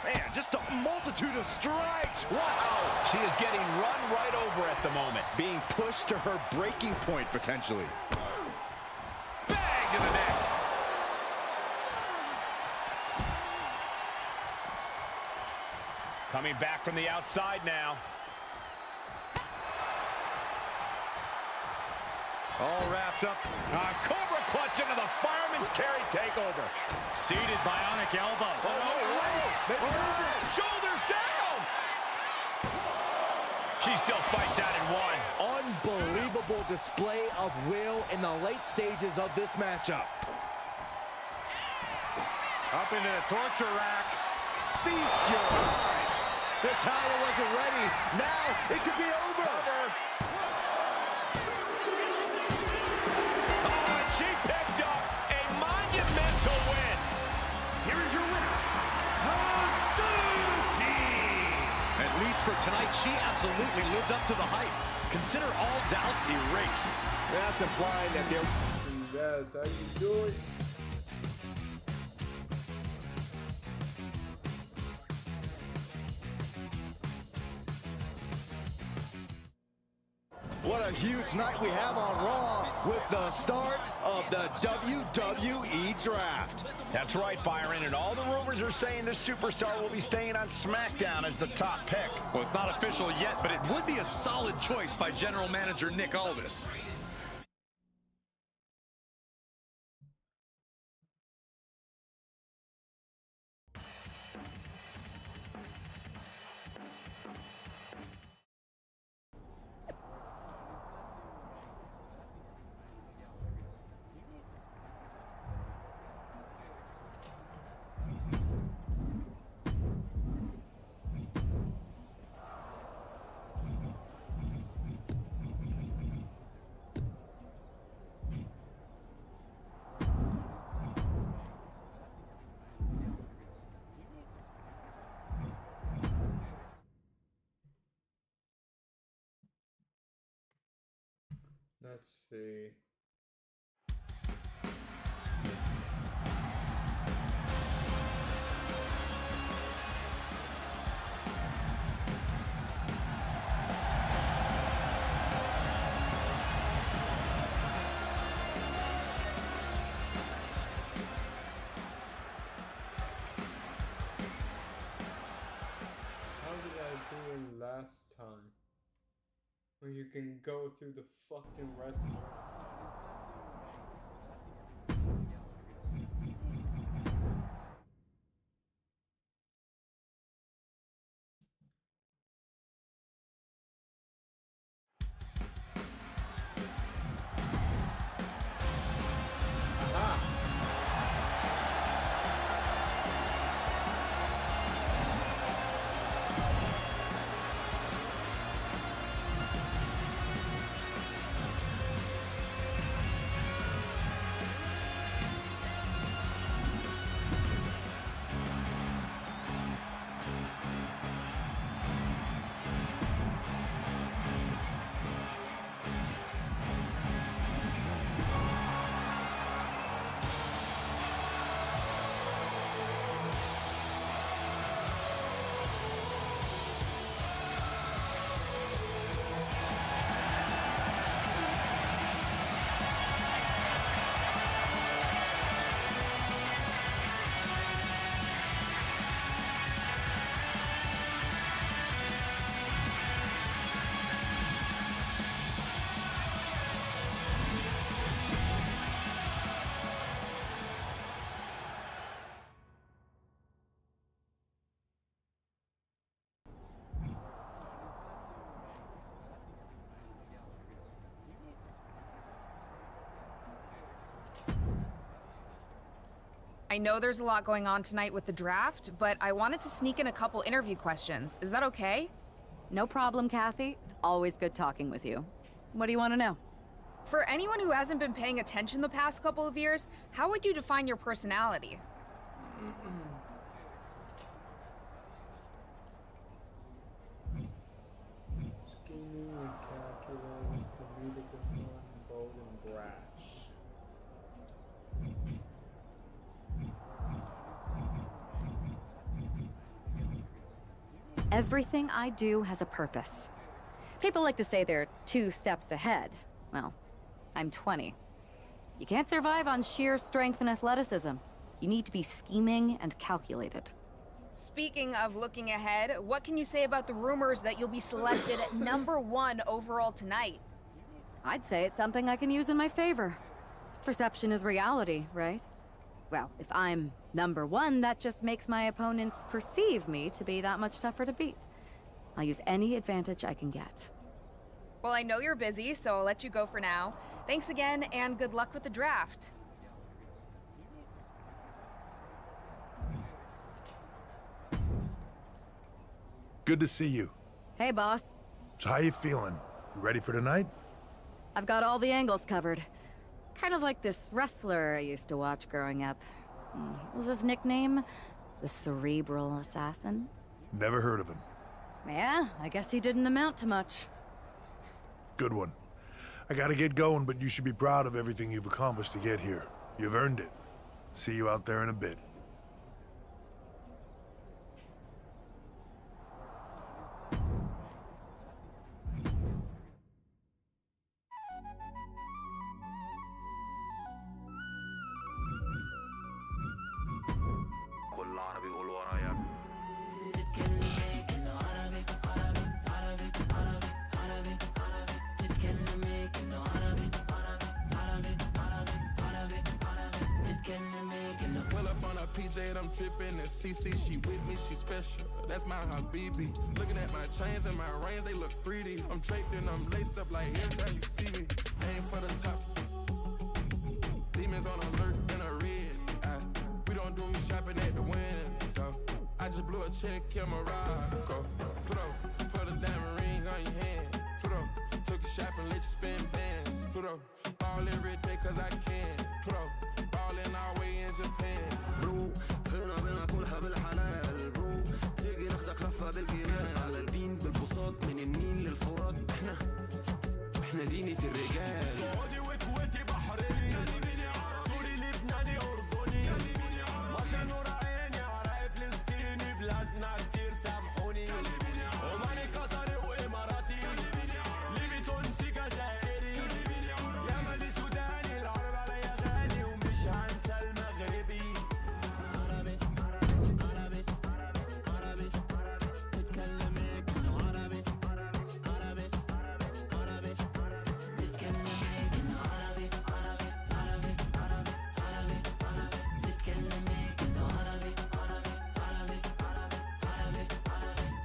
Man, just a multitude of strikes. Wow. She is getting run right over at the moment. Being pushed to her breaking point, potentially. Bang to the neck. Coming back from the outside now. All wrapped up. Cobra clutch into the fireman's carry takeover. Seated bionic elbow. Shoulders down. She still fights out in one. Unbelievable display of will in the late stages of this matchup. Up into the torture rack. Feast your eyes. Natalya wasn't ready. Now it could be over. She picked up a monumental win. Here is your winner, At least for tonight, she absolutely lived up to the hype. Consider all doubts erased. That's implying that they're... That's how you do it. What a huge night we have on Raw with the start of the WWE Draft. That's right, Byron, and all the rumors are saying the superstar will be staying on SmackDown as the top pick. Well, it's not official yet, but it would be a solid choice by General Manager Nick Aldis. Let's see. How did I do it last time? Where you can go through the fucking wrestler. I know there's a lot going on tonight with the draft, but I wanted to sneak in a couple interview questions. Is that okay? No problem, Kathy. It's always good talking with you. What do you want to know? For anyone who hasn't been paying attention the past couple of years, how would you define your personality? Scheming and calculating, comedic and fun, bold and brash. Everything I do has a purpose. People like to say they're 2 steps ahead. Well, I'm 20. You can't survive on sheer strength and athleticism. You need to be scheming and calculated. Speaking of looking ahead, what can you say about the rumors that you'll be selected at #1 overall tonight? I'd say it's something I can use in my favor. Perception is reality, right? Well, if I'm #1, that just makes my opponents perceive me to be that much tougher to beat. I'll use any advantage I can get. Well, I know you're busy, so I'll let you go for now. Thanks again, and good luck with the draft. Good to see you. Hey, boss. So how you feeling? You ready for tonight? I've got all the angles covered. Kind of like this wrestler I used to watch growing up. What was his nickname? The Cerebral Assassin? Never heard of him. Yeah, I guess he didn't amount to much. Good one. I gotta get going, but you should be proud of everything you've accomplished to get here. You've earned it. See you out there in a bit. Jade, I'm tripping, and CC, she with me, she special. That's my Habibi. Looking at my chains and my rings, they look 3D. I'm draped and I'm laced up like every time you see me. Aim for the top. Demons on alert in a red. We don't do shopping at the window. I just blew a check in Morocco. Put a diamond ring on your hand. Took a shot and let you spin bands. Ball every day cause I can. Ballin' all way in Japan. برو هنا بنا كلها بالحلال برو تيجي ناخدك لفة بالجمال على الدين بالبساط من النيل للفرات احنا زينة الرجال سعودي وكويتي بحريني سوري لبناني أردني مصر نور عيني عراق فلسطيني بلادنا كتير سامحوني عماني قطري وإماراتي ليبي تونسي جزائري يمني سوداني العرب عليا غالي ومش هنسى المغربي عربي عربي عربي تتكلمي كله عربي عربي عربي تتكلمي كله عربي عربي عربي عربي عربي تتكلمي كله عربي عربي عربي عربي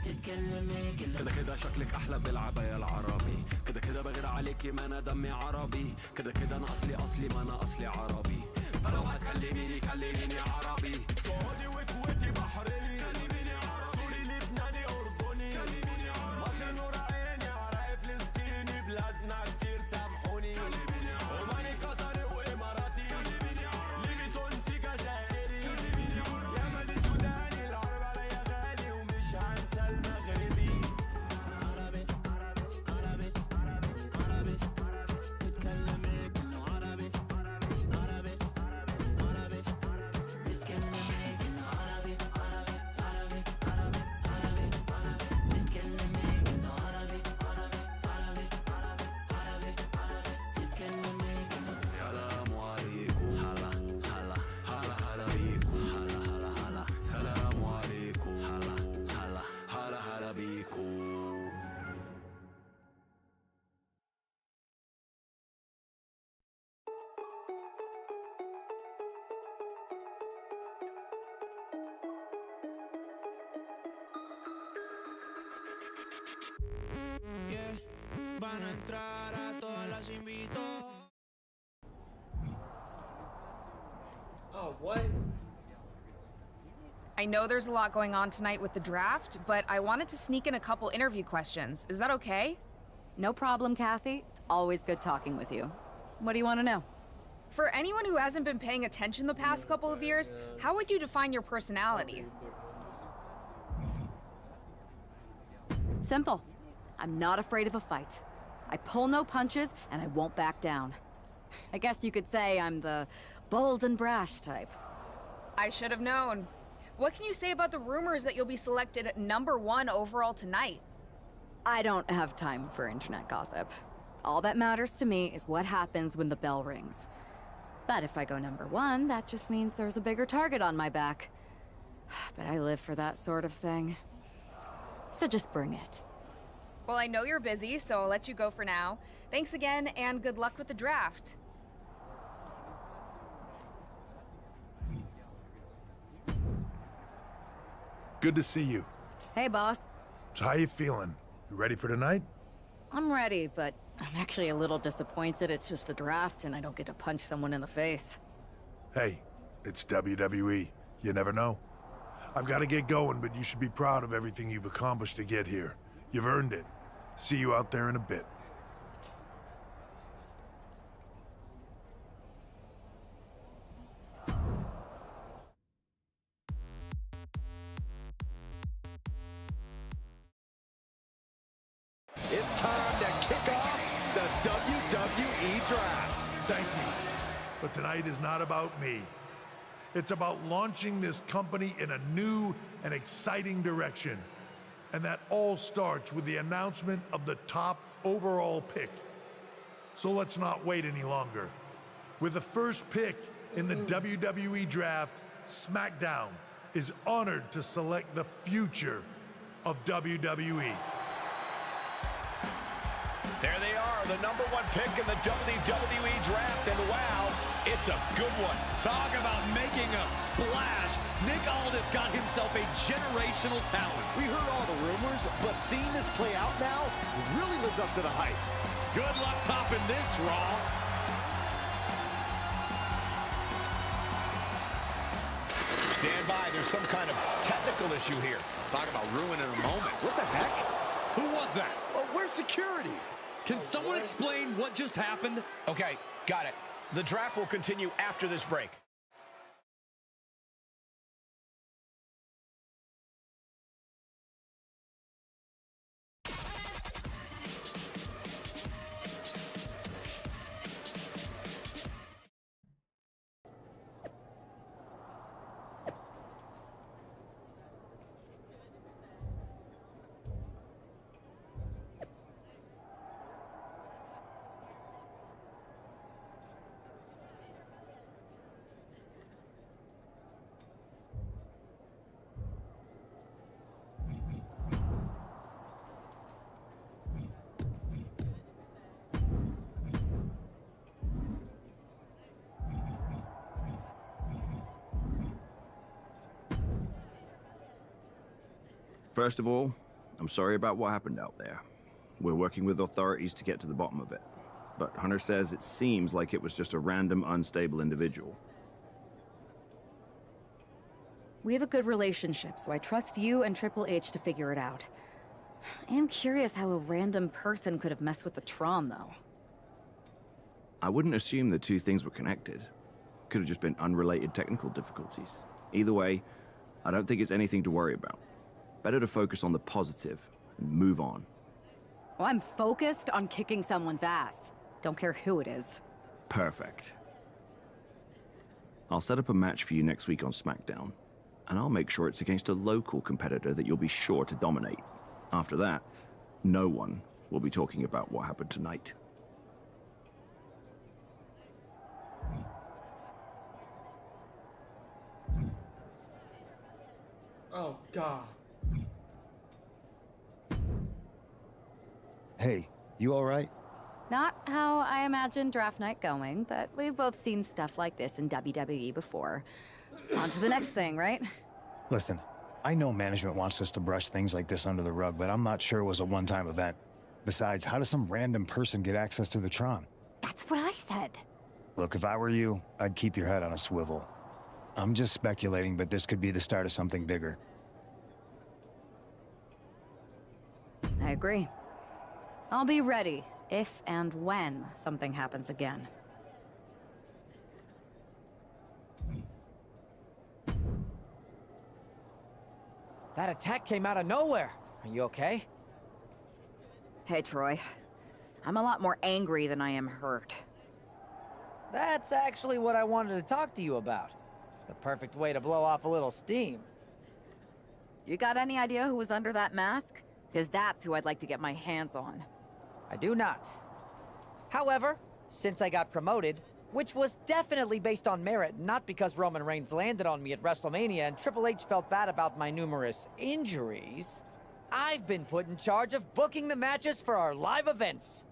تتكلمي كله كده كده شكلك احلى بالعباية العربي كده كده بغير عليكي ما انا دمي عربي كده كده انا اصلي ما انا اصلي عربي فلو هتكلميني كلميني عربي سعودي وكويتي بحريني سوري لبناني أردني مصر نور عيني عراق فلسطيني بلادنا كتير سامحوني عماني قطري وإماراتي ليبي تونسي جزائري يمني سوداني العرب عليا غالي ومش هنسى المغربي عربي عربي عربي تتكلمي كله عربي عربي عربي تتكلمي كله عربي عربي عربي عربي تتكلمي كله عربي عربي عربي عربي تتكلمي كله سلام عليكم هلا هلا هلا هلا بيكم هلا هلا هلا سلام عليكم هلا هلا هلا هلا بيكم Van a entrar a todas las invito. Oh, what? I know there's a lot going on tonight with the draft, but I wanted to sneak in a couple interview questions. Is that okay? No problem, Kathy. It's always good talking with you. What do you want to know? For anyone who hasn't been paying attention the past couple of years, how would you define your personality? Simple. I'm not afraid of a fight. I pull no punches, and I won't back down. I guess you could say I'm the bold and brash type. I should have known. What can you say about the rumors that you'll be selected at #1 overall tonight? I don't have time for internet gossip. All that matters to me is what happens when the bell rings. But if I go #1, that just means there's a bigger target on my back. But I live for that sort of thing. So just bring it. Well, I know you're busy, so I'll let you go for now. Thanks again, and good luck with the draft. Good to see you. Hey, boss. So how you feeling? You ready for tonight? I'm ready, but I'm actually a little disappointed it's just a draft and I don't get to punch someone in the face. Hey, it's WWE. You never know. I've got to get going, but you should be proud of everything you've accomplished to get here. You've earned it. See you out there in a bit. It's time to kick off the WWE Draft. Thank you. But tonight is not about me. It's about launching this company in a new and exciting direction. And that all starts with the announcement of the top overall pick. So let's not wait any longer. With the first pick in the WWE Draft, SmackDown is honored to select the future of WWE. There they are, the #1 pick in the WWE Draft, and wow, It's a good one. Talk about making a splash. Nick Aldis got himself a generational talent. We heard all the rumors, but seeing this play out now really lives up to the hype. Good luck topping this, Raw. Stand by, there's some kind of technical issue here. Talk about ruining a moment. What the heck? Who was that? Oh, where's security? Can someone explain what just happened? Okay, got it. The draft will continue after this break. First of all, I'm sorry about what happened out there. We're working with authorities to get to the bottom of it. But Hunter says it seems like it was just a random, unstable individual. We have a good relationship, so I trust you and Triple H to figure it out. I am curious how a random person could have messed with the Tron, though. I wouldn't assume the two things were connected. Could have just been unrelated technical difficulties. Either way, I don't think it's anything to worry about. Better to focus on the positive and move on. Well, I'm focused on kicking someone's ass. Don't care who it is. Perfect. I'll set up a match for you next week on SmackDown, and I'll make sure it's against a local competitor that you'll be sure to dominate. After that, no one will be talking about what happened tonight. Oh, God. Hey, you all right? Not how I imagined draft night going, but we've both seen stuff like this in WWE before. On to the next thing, right? Listen, I know management wants us to brush things like this under the rug, but I'm not sure it was a one-time event. Besides, how does some random person get access to the Tron? That's what I said. Look, if I were you, I'd keep your head on a swivel. I'm just speculating, but this could be the start of something bigger. I agree. I'll be ready if and when something happens again. That attack came out of nowhere. Are you okay? Hey, Troy. I'm a lot more angry than I am hurt. That's actually what I wanted to talk to you about. The perfect way to blow off a little steam. You got any idea who was under that mask? Because that's who I'd like to get my hands on. I do not. However, since I got promoted, which was definitely based on merit, not because Roman Reigns landed on me at WrestleMania and Triple H felt bad about my numerous injuries, I've been put in charge of booking the matches for our live events.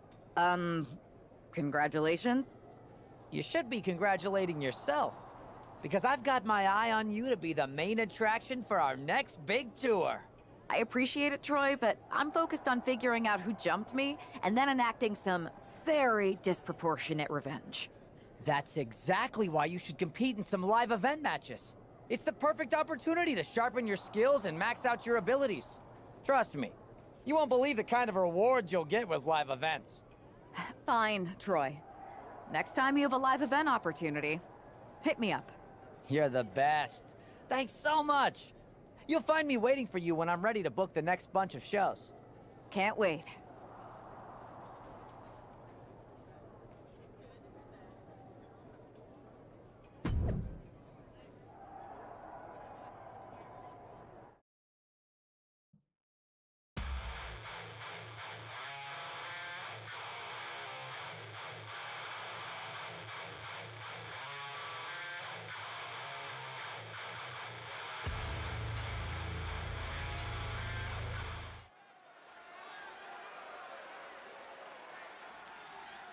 Congratulations? You should be congratulating yourself, because I've got my eye on you to be the main attraction for our next big tour. I appreciate it, Troy, but I'm focused on figuring out who jumped me and then enacting some very disproportionate revenge. That's exactly why you should compete in some live event matches. It's the perfect opportunity to sharpen your skills and max out your abilities. Trust me, you won't believe the kind of rewards you'll get with live events. Fine, Troy. Next time you have a live event opportunity, hit me up. You're the best. Thanks so much. You'll find me waiting for you when I'm ready to book the next bunch of shows. Can't wait.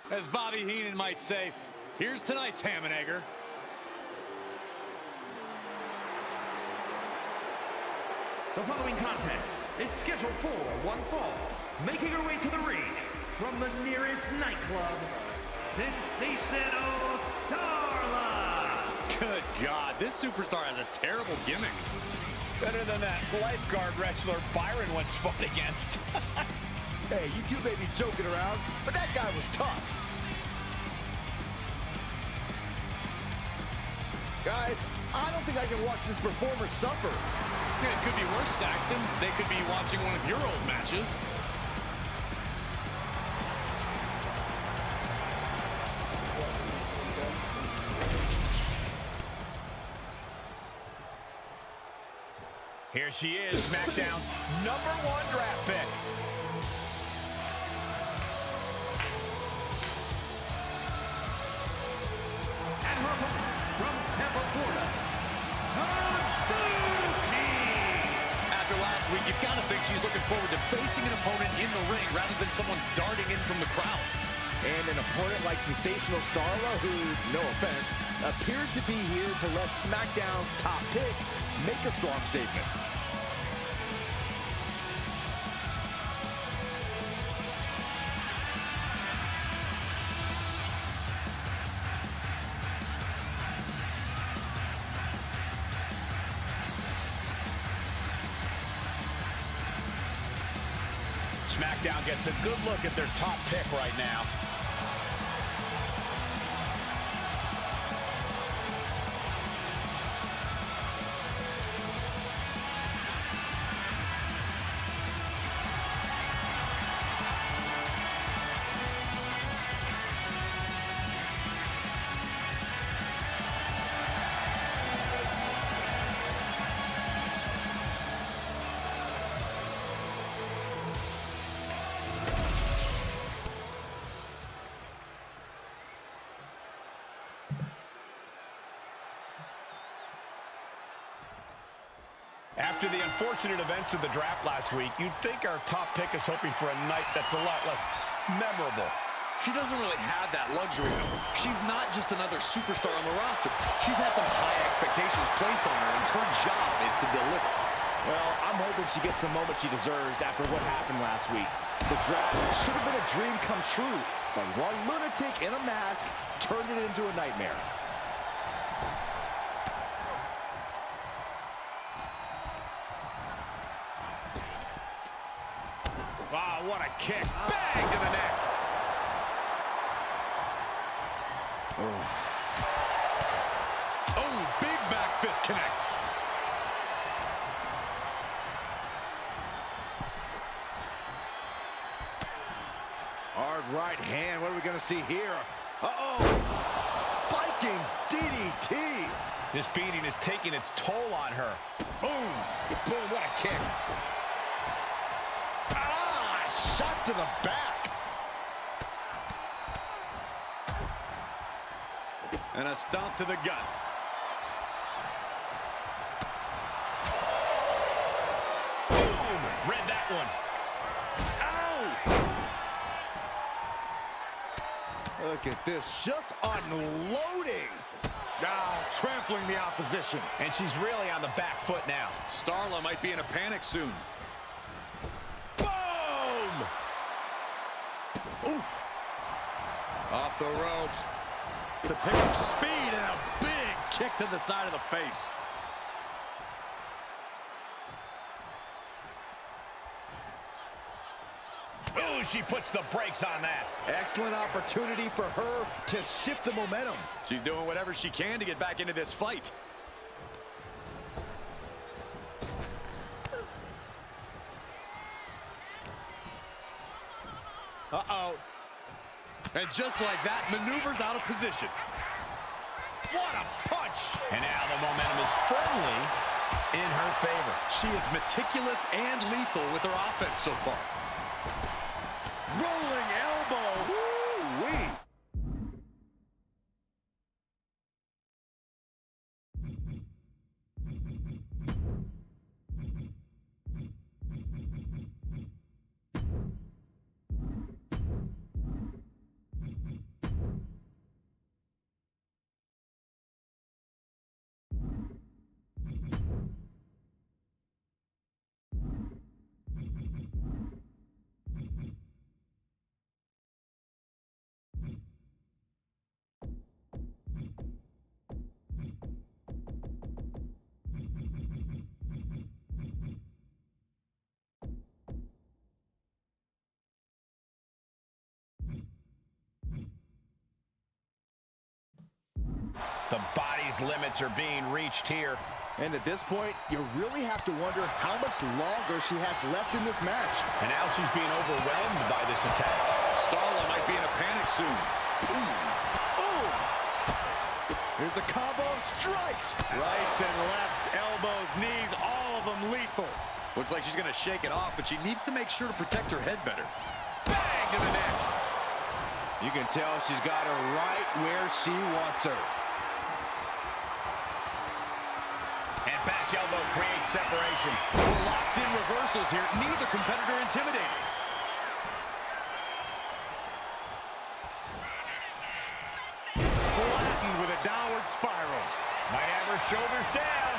As Bobby Heenan might say, Here's tonight's ham and egger. The following contest is scheduled for one fall. Making her way to the ring from the nearest nightclub, Sensational Starla. Good God, this superstar has a terrible gimmick. Better than that lifeguard wrestler Byron once fought against. Hey, you two may be joking around, but that guy was tough. Guys, I don't think I can watch this performer suffer. It could be worse, Saxton. They could be watching one of your old matches. Here she is, SmackDown's #1 draft pick. And her opponent from Tampa, Florida, After last week, you've got to think she's looking forward to facing an opponent in the ring rather than someone darting in from the crowd. And an opponent like Sensational Starla, who, no offense, appears to be here to let SmackDown's top pick make a strong statement. SmackDown gets a good look at their top pick right now. After the unfortunate events of the draft last week, you'd think our top pick is hoping for a night that's a lot less memorable. She doesn't really have that luxury, though. She's not just another superstar on the roster. She's had some high expectations placed on her, and her job is to deliver. Well, I'm hoping she gets the moment she deserves after what happened last week. The draft should have been a dream come true, but one lunatic in a mask turned it into a nightmare. Wow, what a kick. Bang to the neck. Oh, big back fist connects. Hard right hand. What are we going to see here? Uh-oh. Spiking DDT. This beating is taking its toll on her. Boom. Boom, what a kick. Shot to the back. And a stomp to the gut. Boom! Read that one. Ow! Look at this, just unloading. Trampling the opposition. And she's really on the back foot now. Starla might be in a panic soon. Oof. Off the ropes to pick up speed and a big kick to the side of the face. Oh, she puts the brakes on that. Excellent opportunity for her to shift the momentum. She's doing whatever she can to get back into this fight. Uh-oh. And just like that, maneuvers out of position. What a punch! And now the momentum is firmly in her favor. She is meticulous and lethal with her offense so far. Rolling elbow. Woo-wee. The body's limits are being reached here. And at this point, you really have to wonder how much longer she has left in this match. And now she's being overwhelmed by this attack. Starla might be in a panic soon. Ooh. Ooh. Here's a combo of strikes. Rights and lefts, elbows, knees, all of them lethal. Looks like she's going to shake it off, but she needs to make sure to protect her head better. Bang to the neck. You can tell she's got her right where she wants her. And back elbow creates separation. We're locked in reversals here. Neither competitor intimidated. Flattened with a downward spiral. Might have her shoulders down.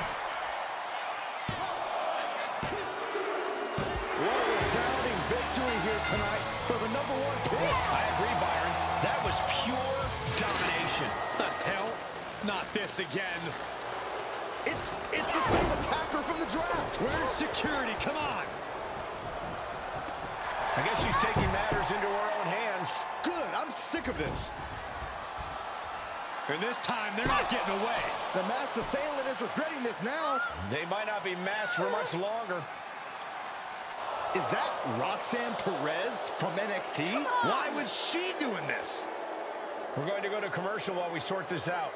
What a resounding victory here tonight for the #1 pick. I agree, Byron. That was pure domination. The hell? Not this again. It's the same attacker from the draft. Where's security? Come on. I guess she's taking matters into her own hands. Good. I'm sick of this. And this time, they're not getting away. The masked assailant is regretting this now. They might not be masked for much longer. Is that Roxanne Perez from NXT? Why was she doing this? We're going to go to commercial while we sort this out.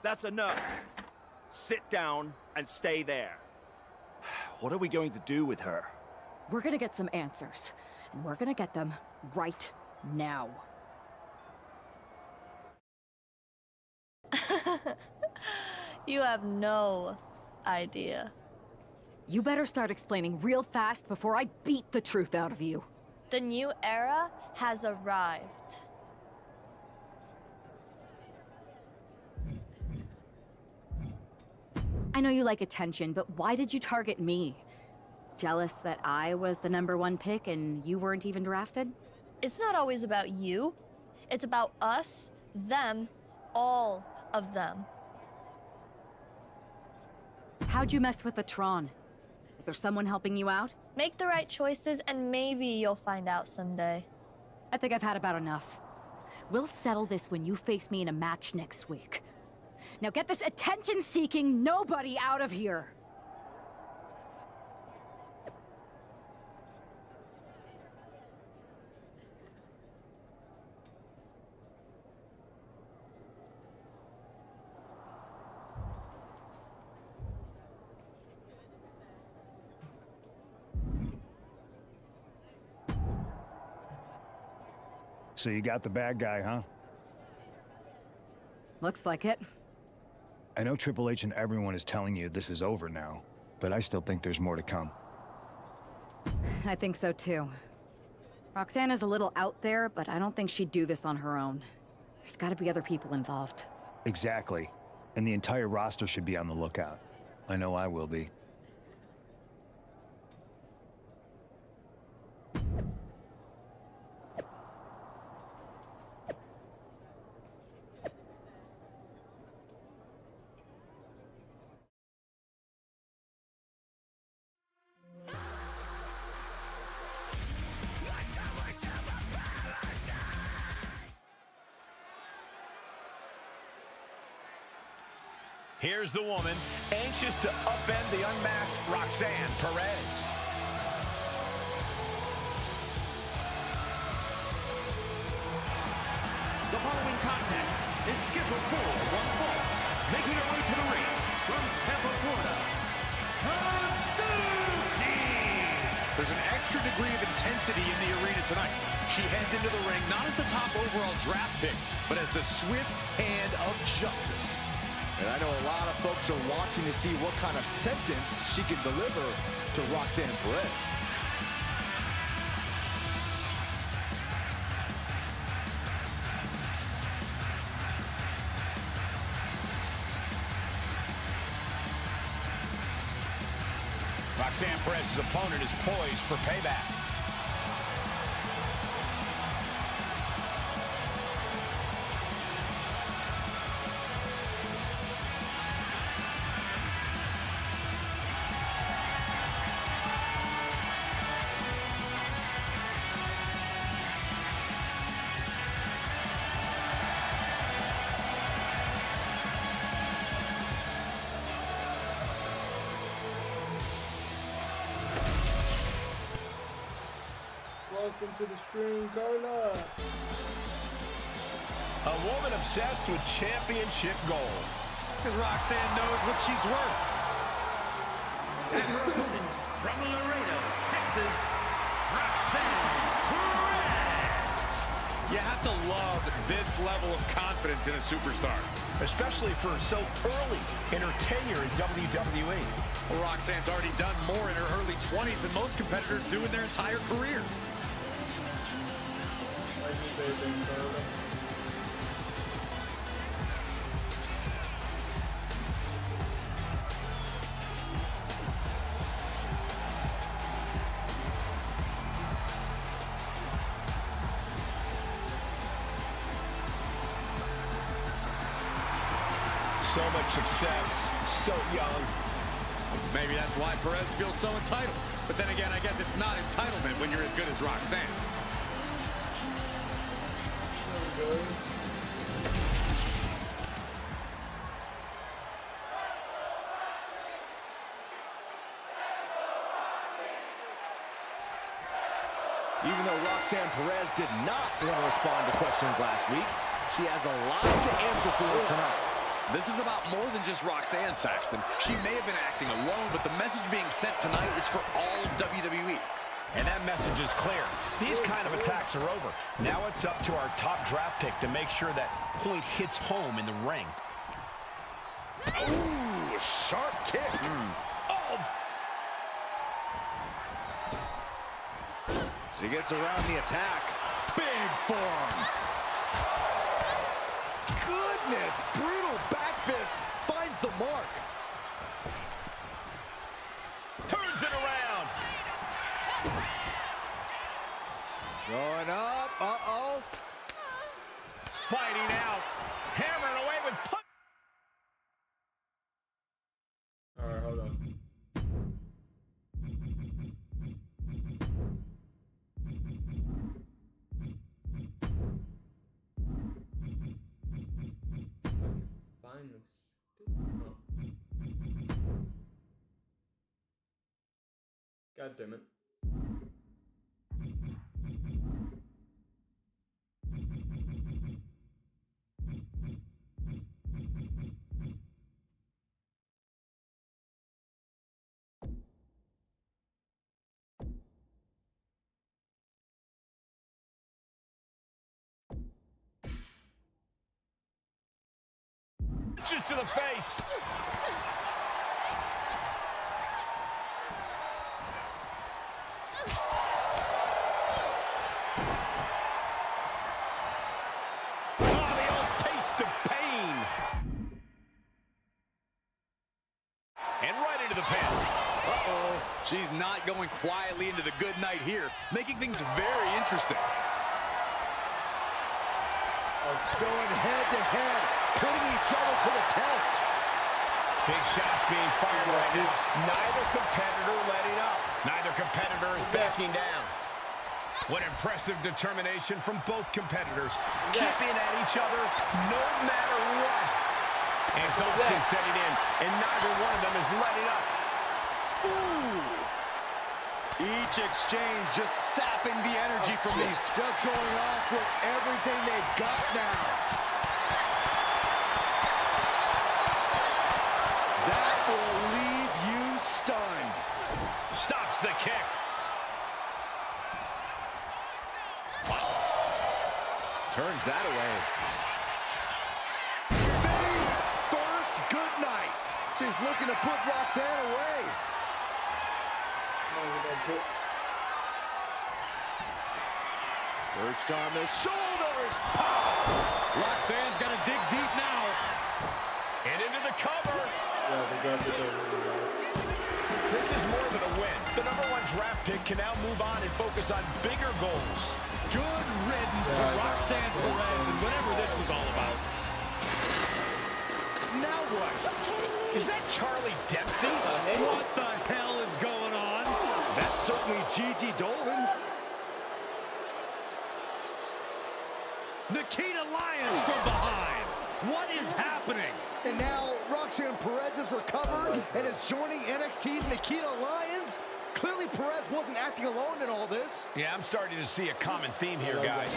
That's enough. Sit down and stay there. What are we going to do with her? We're gonna get some answers, and we're gonna get them right now. You have no idea. You better start explaining real fast before I beat the truth out of you. The new era has arrived. I know you like attention, but why did you target me? Jealous that I was the #1 pick and you weren't even drafted? It's not always about you. It's about us, them, all of them. How'd you mess with the Tron? Is there someone helping you out? Make the right choices and maybe you'll find out someday. I think I've had about enough. We'll settle this when you face me in a match next week. Now get this attention-seeking nobody out of here! So you got the bad guy, huh? Looks like it. I know Triple H and everyone is telling you this is over now, but I still think there's more to come. I think so too. Roxanne is a little out there, but I don't think she'd do this on her own. There's gotta be other people involved. Exactly. And the entire roster should be on the lookout. I know I will be. Here's the woman, anxious to upend the unmasked Roxanne Perez. The following contest is scheduled for one fall. Making her way to the ring from Tampa, Florida, There's an extra degree of intensity in the arena tonight. She heads into the ring not as the top overall draft pick, but as the swift hand of justice. And I know a lot of folks are watching to see what kind of sentence she can deliver to Roxanne Perez. Roxanne Perez's opponent is poised for payback. Welcome to the stream, Carla. A woman obsessed with championship gold. Because Roxanne knows what she's worth. And her opponent from Laredo, Texas, Roxanne Perez. You have to love this level of confidence in a superstar. Especially for so early in her tenure in WWE. Well, Roxanne's already done more in her early 20s than most competitors do in their entire career. So much success, so young. Maybe that's why Perez feels so entitled. But then again, I guess it's not entitlement when you're as good as Roxanne. Even though Roxanne Perez did not want to respond to questions last week, she has a lot to answer for tonight. This is about more than just Roxanne, Saxton. She may have been acting alone, but the message being sent tonight is for all of WWE. And that message is clear. These kind of attacks are over. Now it's up to our top draft pick to make sure that point hits home in the ring. Ooh, sharp kick. Oh! She gets around the attack. Big forearm. Goodness, brutal back fist finds the mark. Turns it around. Going up, uh-oh. Fighting out. Hammering away with punch. All right, hold on. Find this. Oh. God damn it. Just to the face. Oh, the old taste of pain. And right into the pin. Uh-oh. She's not going quietly into the good night here, making things very interesting. Going head to head, putting each other to the test. Big shots being fired right now. Neither competitor letting up. Neither competitor is backing down. What impressive determination from both competitors. Keeping at each other no matter what. Exhaustion setting in, and neither one of them is letting up. Ooh! Each exchange just sapping the energy from these. Just going off with everything they've got now. That will leave you stunned. Stops the kick. Turns that away. Face first, good night. She's looking to put Roxanne away. Perched on the shoulders. Roxanne's got to dig deep now. And into the cover. Yeah, they got the cover. This is more than a win. The #1 draft pick can now move on and focus on bigger goals. Good riddance to Roxanne Perez and whatever this was all about. Now what? Is that Charlie Dempsey? What the hell is going on? That's certainly Gigi Dolan. Nikita Lyons from behind. What is happening? And now Roxanne Perez has recovered and is joining NXT's Nikita Lyons. Clearly Perez wasn't acting alone in all this. Yeah, I'm starting to see a common theme here, guys.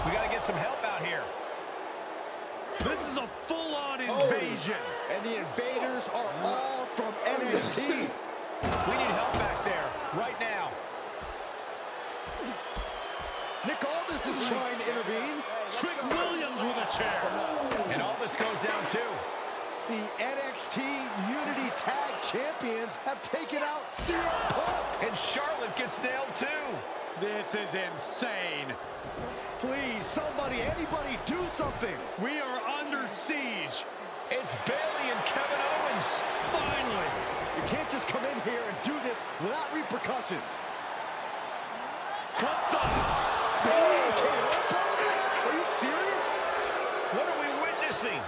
We got to get some help out here. This is a full-on invasion. And the invaders are all from NXT. We need help back there, right now. Nick Aldis is trying to intervene. Trick Williams with a chair. And Aldis goes down too. The NXT Unity Tag Champions have taken out CM Punk. And Charlotte gets nailed too. This is insane. Please, somebody, anybody, do something. We are under siege. It's Bayley and Kevin Owens. Finally. You can't just come in here and do this without repercussions. What the? Bayley and KO bonus? Are you serious? What are we witnessing?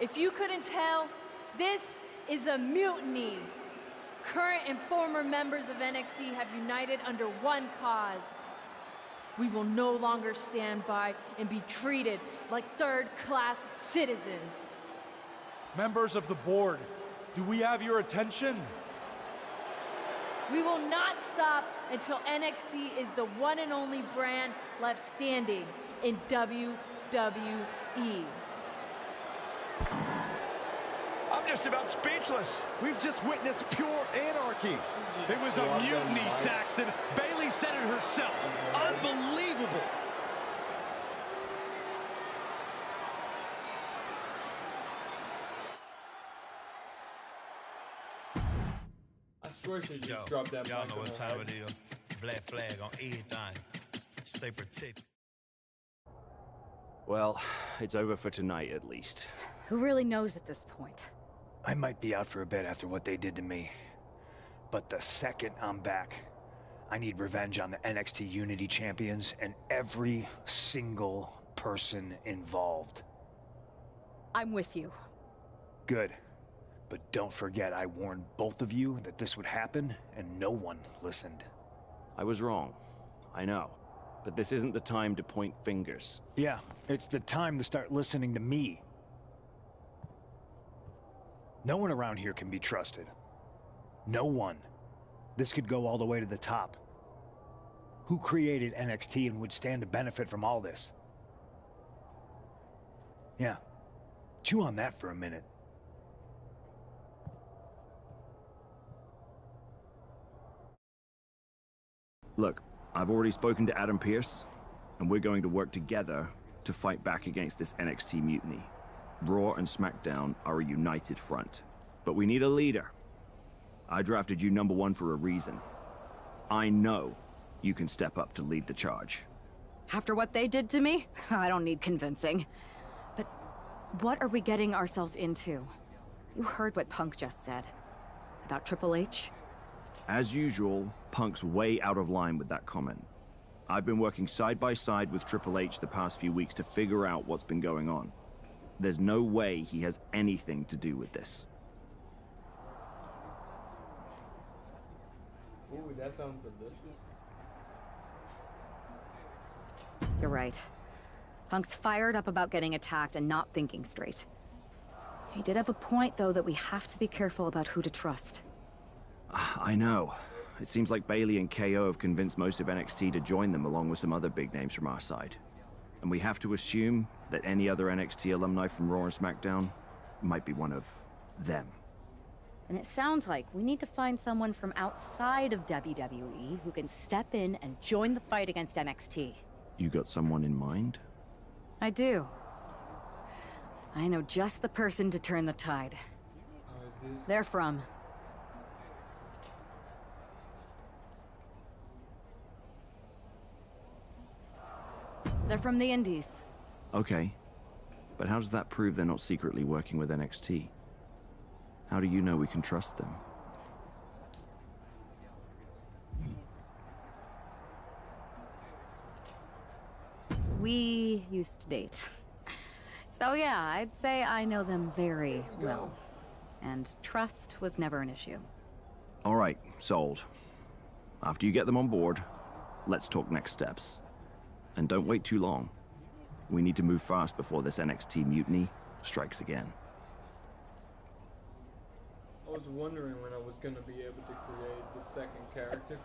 If you couldn't tell, this is a mutiny. Current and former members of NXT have united under one cause. We will no longer stand by and be treated like third-class citizens. Members of the board, do we have your attention? We will not stop until NXT is the one and only brand left standing in WWE. I'm just about speechless. We've just witnessed pure anarchy. It was a mutiny, Saxton. Bayley said it herself. Unbelievable. I swear she just dropped that. Y'all know what time it is. Black flag on everything. Stay protected. Well, it's over for tonight at least. Who really knows at this point? I might be out for a bit after what they did to me. But the second I'm back, I need revenge on the NXT Unity Champions and every single person involved. I'm with you. Good. But don't forget I warned both of you that this would happen, and no one listened. I was wrong. I know. But this isn't the time to point fingers. Yeah, it's the time to start listening to me. No one around here can be trusted. No one. This could go all the way to the top. Who created NXT and would stand to benefit from all this? Yeah. Chew on that for a minute. Look, I've already spoken to Adam Pearce, and we're going to work together to fight back against this NXT mutiny. Raw and SmackDown are a united front. But we need a leader. I drafted you #1 for a reason. I know you can step up to lead the charge. After what they did to me, I don't need convincing. But what are we getting ourselves into? You heard what Punk just said. About Triple H? As usual, Punk's way out of line with that comment. I've been working side by side with Triple H the past few weeks to figure out what's been going on. There's no way he has anything to do with this. Ooh, that sounds delicious. You're right. Punk's fired up about getting attacked and not thinking straight. He did have a point, though, that we have to be careful about who to trust. I know. It seems like Bayley and KO have convinced most of NXT to join them along with some other big names from our side. And we have to assume that any other NXT alumni from Raw and SmackDown might be one of them. And it sounds like we need to find someone from outside of WWE who can step in and join the fight against NXT. You got someone in mind? I do. I know just the person to turn the tide. They're from... They're from the Indies. Okay. But how does that prove they're not secretly working with NXT? How do you know we can trust them? We used to date. So yeah, I'd say I know them very well. And trust was never an issue. All right, sold. After you get them on board, let's talk next steps. And don't wait too long. We need to move fast before this NXT mutiny strikes again. I was wondering when I was going to be able to create the second character.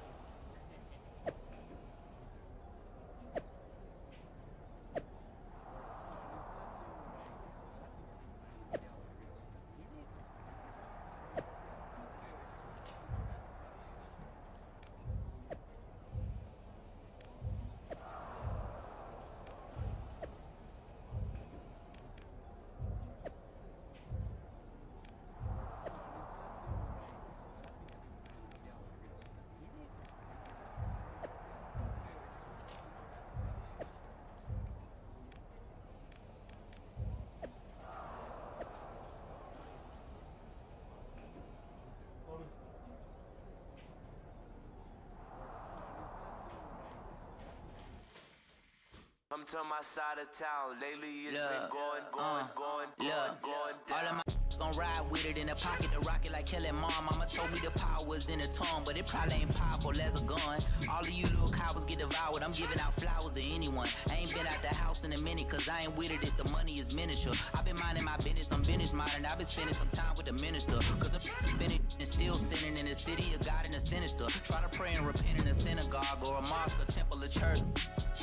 Come to my side of town. Lately it's been going. All of my gon' ride with it in the pocket to rock it like Kelly Mom. Mama told me the power was in the tongue, but it probably ain't powerful as a gun. All of you little cowards get devoured. I'm giving out flowers to anyone. I ain't been out the house in a minute, cause I ain't with it if the money is miniature. I've been minding my business, I'm business minded. I've been spending some time with the minister, cause I'm been and still sinning in the city of God and the sinister. Try to pray and repent in a synagogue or a mosque or temple or church.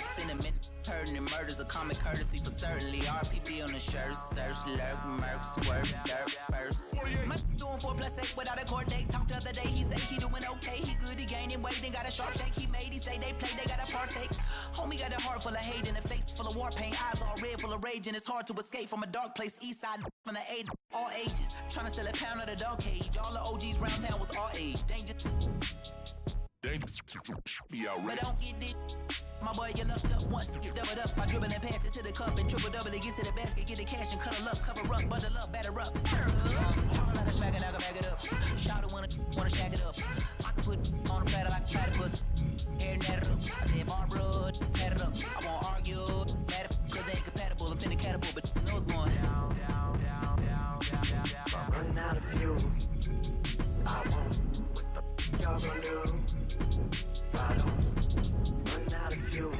Cinnamon, hurting and murders, a common courtesy for certainly. RPP on the shirt, search, lurk, murk, squirt, dirt first. My doing 4+8 without a court date. Talked the other day, he say he doing okay. He good, he gaining weight, and got a sharp shake. He made, he say they play, they gotta partake. Homie got a heart full of hate and a face full of war paint. Eyes all red, full of rage, and it's hard to escape from a dark place. East side from the 8, all ages. Trying to sell a pound of the dog cage. All the OGs round town was all age. Dangerous. But don't get it. My boy, you lucked up once to get doubled up. I dribble and pass it to the cup and triple double it. Get to the basket, get the cash and cuddle up. Cover up, bundle up, batter up. Talk a lot of smack and I can back it up. Shout it wanna shag it up. I can put on the platter like a platypus. Hair net it up. I said Barbara, tat it up. I won't argue, mad cause they ain't compatible. I'm finna catapult, but you know what's going down. I'm running out of fuel. I won't. What the y'all gonna do? If I don't run out of fuel.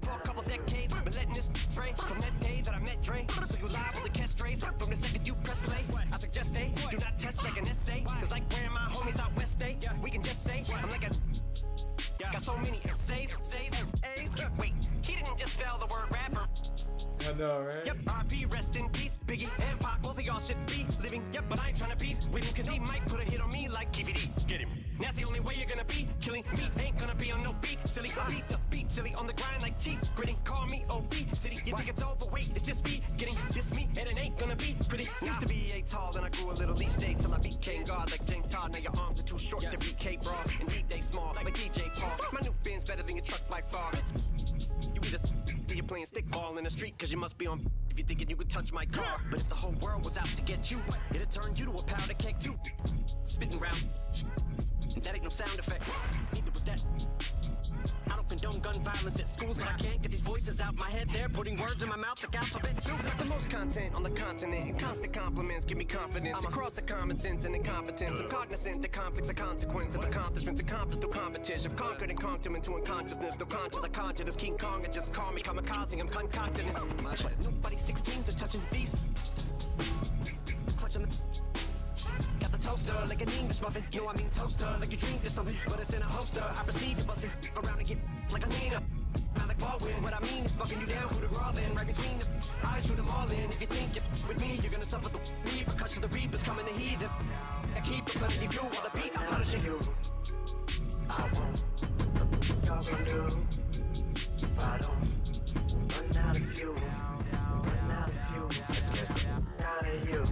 For a couple decades, been letting this spray from that day that I met Dre. So you liable to catch strays from the second you press play. I suggest they do not test like an essay. Cause like where my homies out west day, we can just say I'm like a got so many essays, A's. Wait, he didn't just spell the word rapper. I know, right? Yep, RP, rest in peace. Biggie and Pac, both of y'all should be living. Yep, but I ain't tryna beef with him, cause he might put a hit on me like KVD. Get him. That's the only way you're gonna be. Killing me ain't gonna be on no beat. Silly, I beat the beat, silly on the grind like teeth. Gritting, call me OB. City, you think it's overweight, it's just me. Getting this me, and it ain't gonna be pretty. Used to be 8 tall, then I grew a little each day till I became God like James Todd. Now your arms are too short to be K-Bra. Indeed, they small, like DJ Paul. My new Ben's better than your truck by far. You either you're playing stickball in the street, cause you must be on if you're thinking you could touch my car. But if the whole world was out to get you, it'd turn you to a powder cake too. Spitting rounds, and that ain't no sound effect. Neither was that. I don't condone gun violence at schools, but I can't get these voices out my head. They're putting words in my mouth like alphabet soup. Got the most content on the continent, and constant compliments give me confidence. Across the common sense and incompetence, I'm cognizant that conflicts are consequence of accomplishments accomplished through competition. I've conquered and conked him into unconsciousness. No conscience, I conjured as King Kong, and just call me kamikaze. I'm concocting this. Nobody 16s are touching these. Clutching the. Got the toaster like an English muffin. No, I mean toaster like you dreamed of something, but it's in a holster. I proceed to bust it around and get like a leaner. I like Baldwin. What I mean is bucking you down, who the raw then. Right between the eyes, shoot them all in. If you think you're with me, you're gonna suffer the repercussions. The reapers coming to heed them. I keep replenishing fuel while the beat I'm punishing you. I won't. What y'all gonna do? If I don't run out of fuel. Run out of fuel. It's just out of you.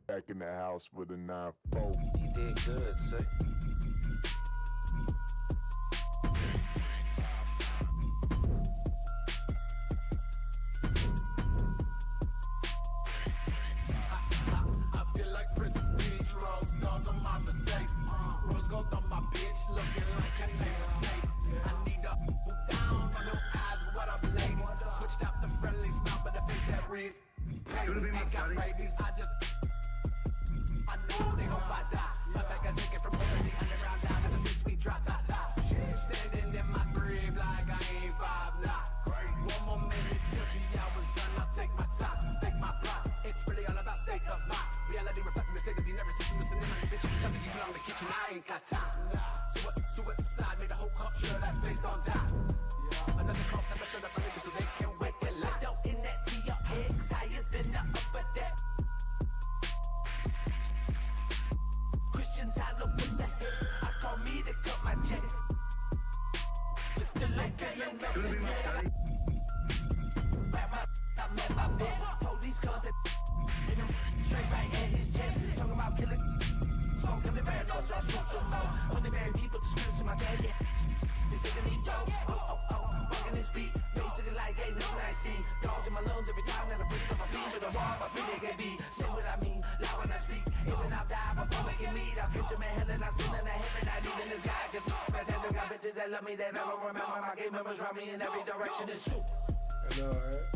Back in the house with a 9-4. You did good, sir. I feel like Princess Peach, Rose gold on my Mercedes. Rose gold on my bitch, looking like her name Mercedes. I need a who down, no eyes, what up, ladies? Switched out the friendly smile, but the face that reads. got rabies. I know they hope I die. My back is aching from pulling the underground down ever since we dropped top. Standing in my grave like I ain't 5'9". One more minute till the hour's done. I'll take my time, take my pride. It's really all about state of mind. Reality reflecting the state of the nervous system. Listening to the bitch, something you belong in the kitchen. I ain't got time. Suicide made the whole culture that's based on that. Another cult never showed up on niggas so they can wait and lie. Dope in that to your head, higher than the upper deck. Christian Tyler with the hip. I call me to cut my check. It's the liquor you make. Wrap my, I'm at my best. Police contact. Straight right at his chest. Talking about killing. Smoke him in paranoid, so I smoke some more. When they bury me, put the scripts in my jacket. They thinking he flow. Walking this beat. Basically like ain't nothing I see. Dogs in my lungs every time that I breathe. On my feet to the wall, my feet they can be. Say what I mean, loud when I speak. Even I'll die before we can meet. I'll catch him in hell and I'll sin in the heaven. Not even this guy can but then they got bitches that love me that I don't remember. My game members round me in every direction. It's soup. I know, right?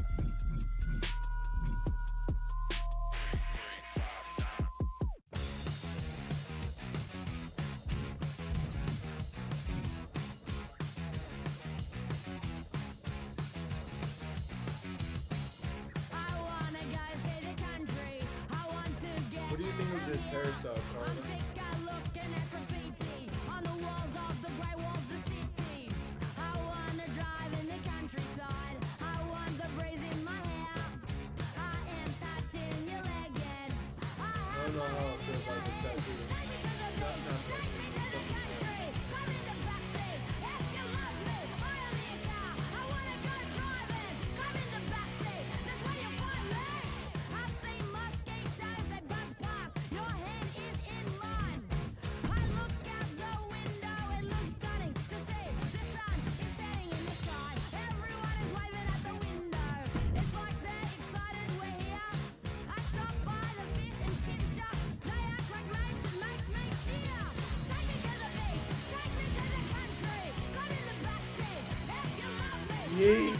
What do you think of this hairstyle, Carla? I don't know how I feel about this tattoo. Yeet.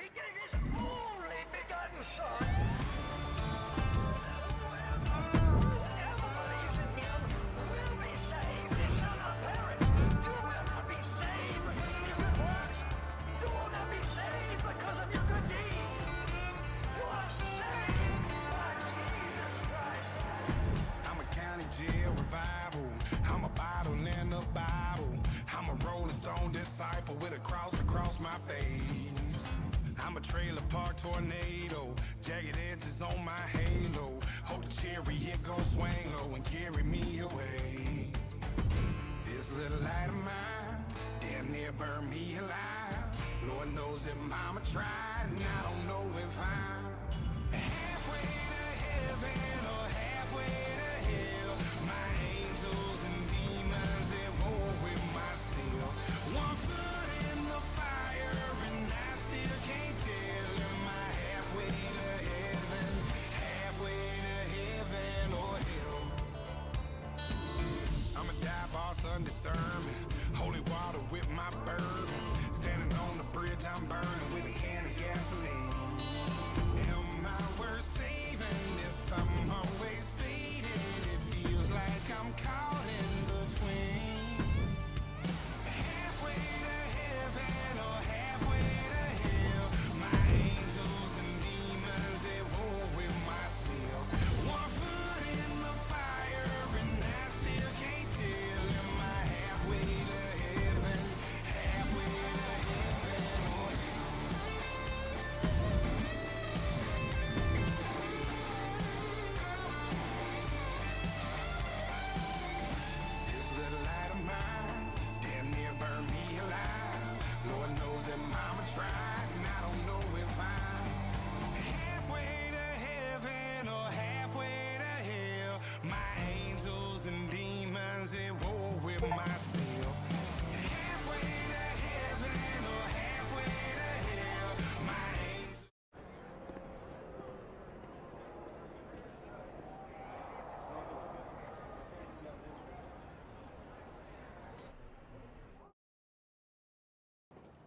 he gave his only begotten son. Whoever believes in him will be saved. It shall not perish. You will not be saved because of your good works. You will not be saved because of your good deeds. You are saved by Jesus Christ. I'm a county jail revival. I'm a bottle in the Bible. I'm a rolling stone disciple with a cross across my face. I'm a trailer park tornado, jagged edges on my halo. Hope the chariot gon' swing low and carry me away. This little light of mine damn near burned me alive. Lord knows that mama tried, and I don't know if I'm halfway to heaven or halfway to hell. My angels and demons at war with myself. One foot in the fire and I still can't tell. Am I halfway to heaven, halfway to heaven or hell? I'm a dive bar Sunday sermon, holy water with my bourbon. Standing on the bridge, I'm burning with a can of gasoline. Am I worth saving if I'm always faded? It feels like I'm caught in between. Halfway to heaven or halfway to hell. My angels and demons at war with myself. One foot in the fire and I still can't tell. Am I halfway to heaven, halfway to heaven or hell? This little light of mine damn near burned me alive. Lord knows that mama tried, and I don't know if I'm halfway to heaven or halfway to hell. My angels and demons at war with myself. Halfway to heaven or halfway to hell. My angels.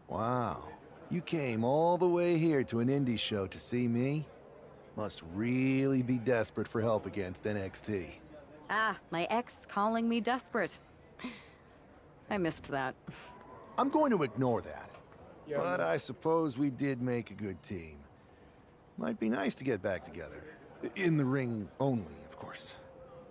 Wow. You came all the way here to an indie show to see me? Must really be desperate for help against NXT. Ah, my ex calling me desperate. I missed that. I'm going to ignore that. Yeah, But man. I suppose we did make a good team. Might be nice to get back together. In the ring only, of course.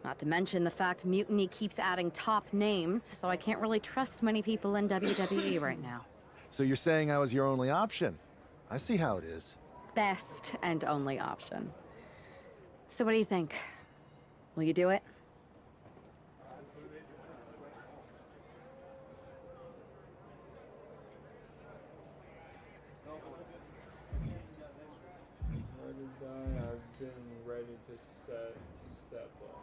Not to mention the fact Mutiny keeps adding top names, so I can't really trust many people in WWE right now. So you're saying I was your only option? I see how it is. Best and only option. So what do you think? Will you do it? Ride or die, I've been ready to step up.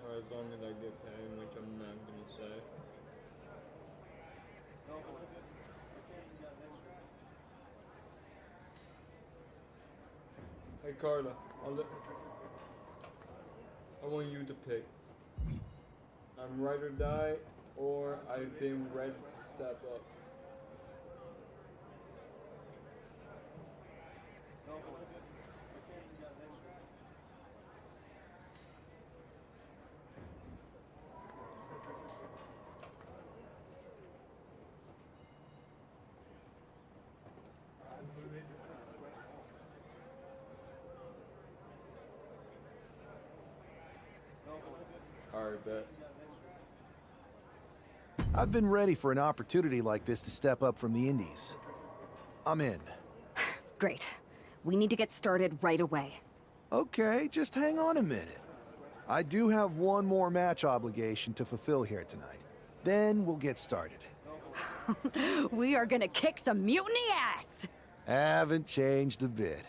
Or as long as I get paid, which I'm not gonna say. Hey Carla, I want you to pick. I'm ride or die, or I've been ready to step up. Alright, bet. I've been ready for an opportunity like this to step up from the indies. I'm in. Great. We need to get started right away. Okay, just hang on a minute. I do have one more match obligation to fulfill here tonight. Then we'll get started. We are gonna kick some mutiny ass! Haven't changed a bit.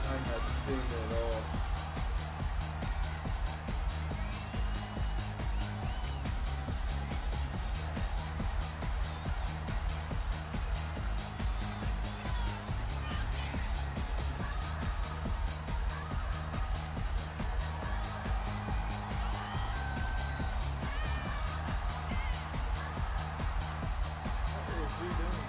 I'm not seeing it all. What is he doing?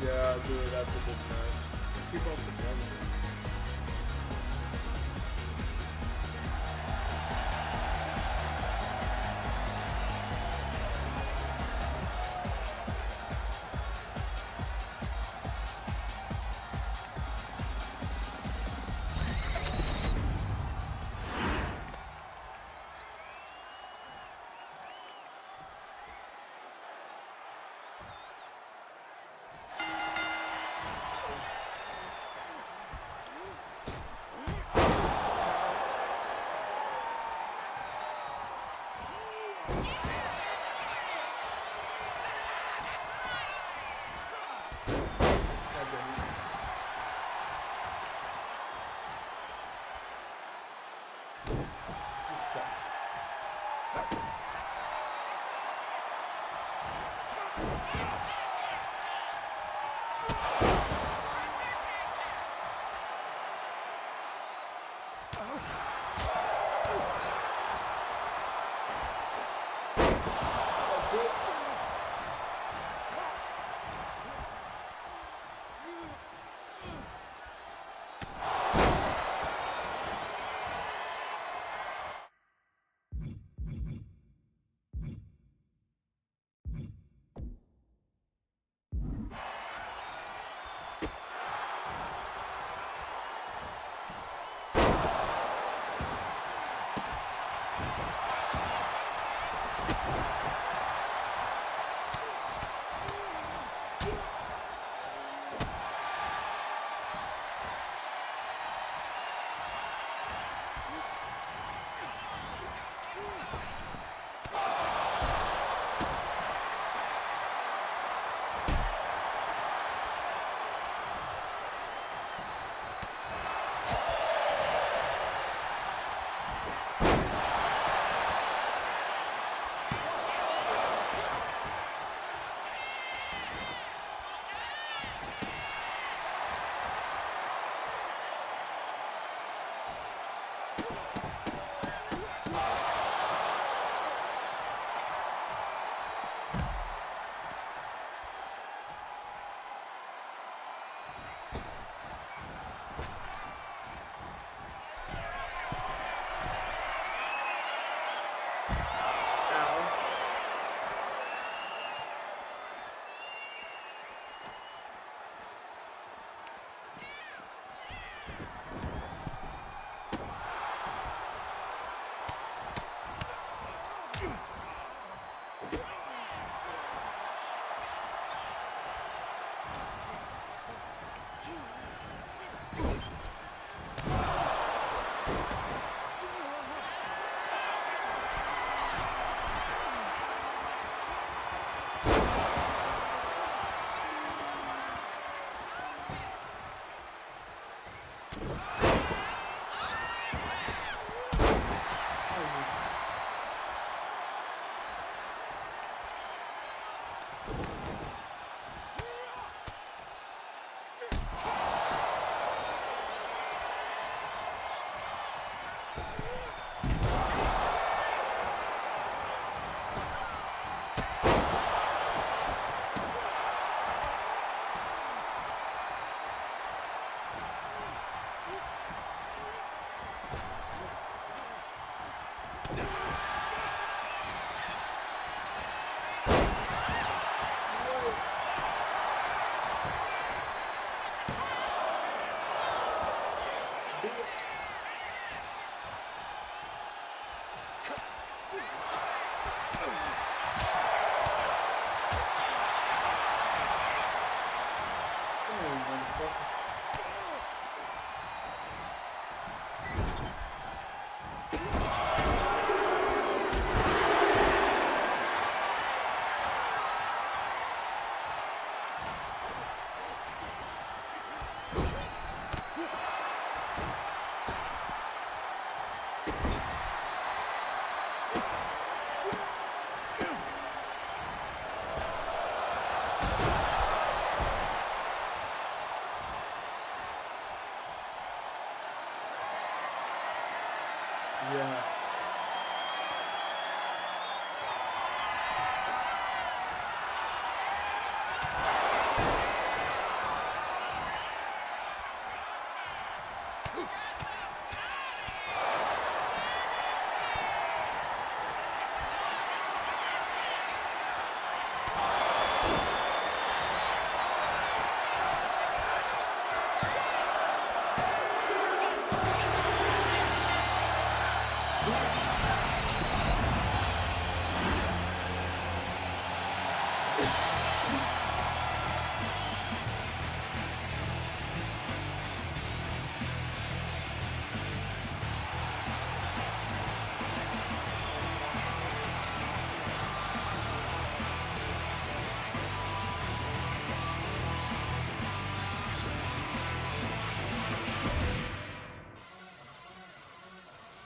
Yeah, I'll do it after this match. Keep up together. Yeah.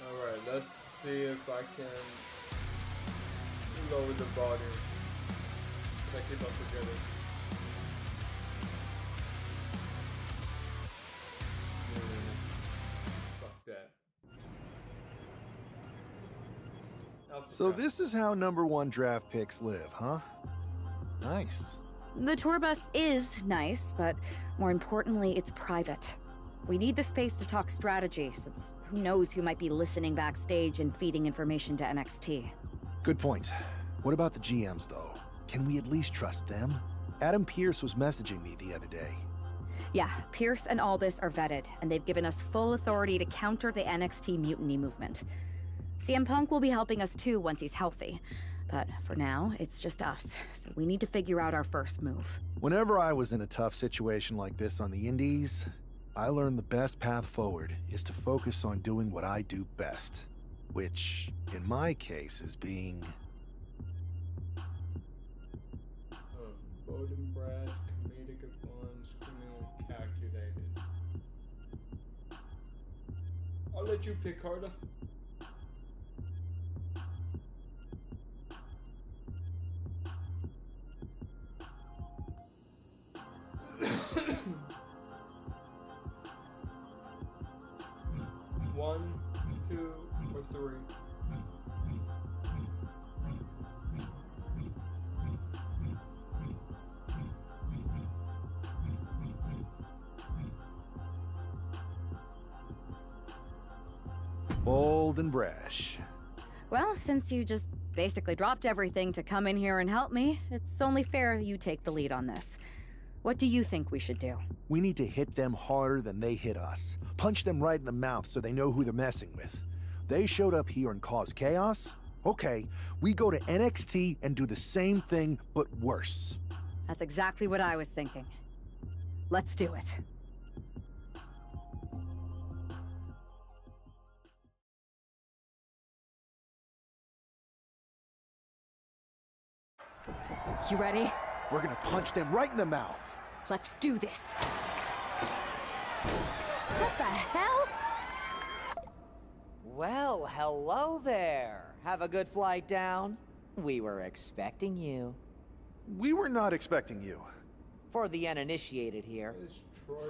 Alright, let's see if I can lower the volume. I keep on forgetting. Fuck that. So this is how #1 draft picks live, huh? Nice. The tour bus is nice, but more importantly, it's private. We need the space to talk strategy, since who knows who might be listening backstage and feeding information to NXT. Good point. What about the GMs, though? Can we at least trust them? Adam Pearce was messaging me the other day. Yeah, Pierce and Aldis are vetted, and they've given us full authority to counter the NXT mutiny movement. CM Punk will be helping us too once he's healthy. But for now, it's just us, so we need to figure out our first move. Whenever I was in a tough situation like this on the Indies, I learned the best path forward is to focus on doing what I do best. Which, in my case, is being... Golden Brad, comedic and fun, screaming and calculated. I'll let you pick, Carter. One, two, or three. Bold and brash. Well, since you just basically dropped everything to come in here and help me, it's only fair you take the lead on this. What do you think we should do? We need to hit them harder than they hit us. Punch them right in the mouth so they know who they're messing with. They showed up here and caused chaos? Okay, we go to NXT and do the same thing, but worse. That's exactly what I was thinking. Let's do it. You ready? We're gonna punch them right in the mouth. Let's do this. What the hell? Well, hello there. Have a good flight down. We were expecting you. We were not expecting you. For the uninitiated here,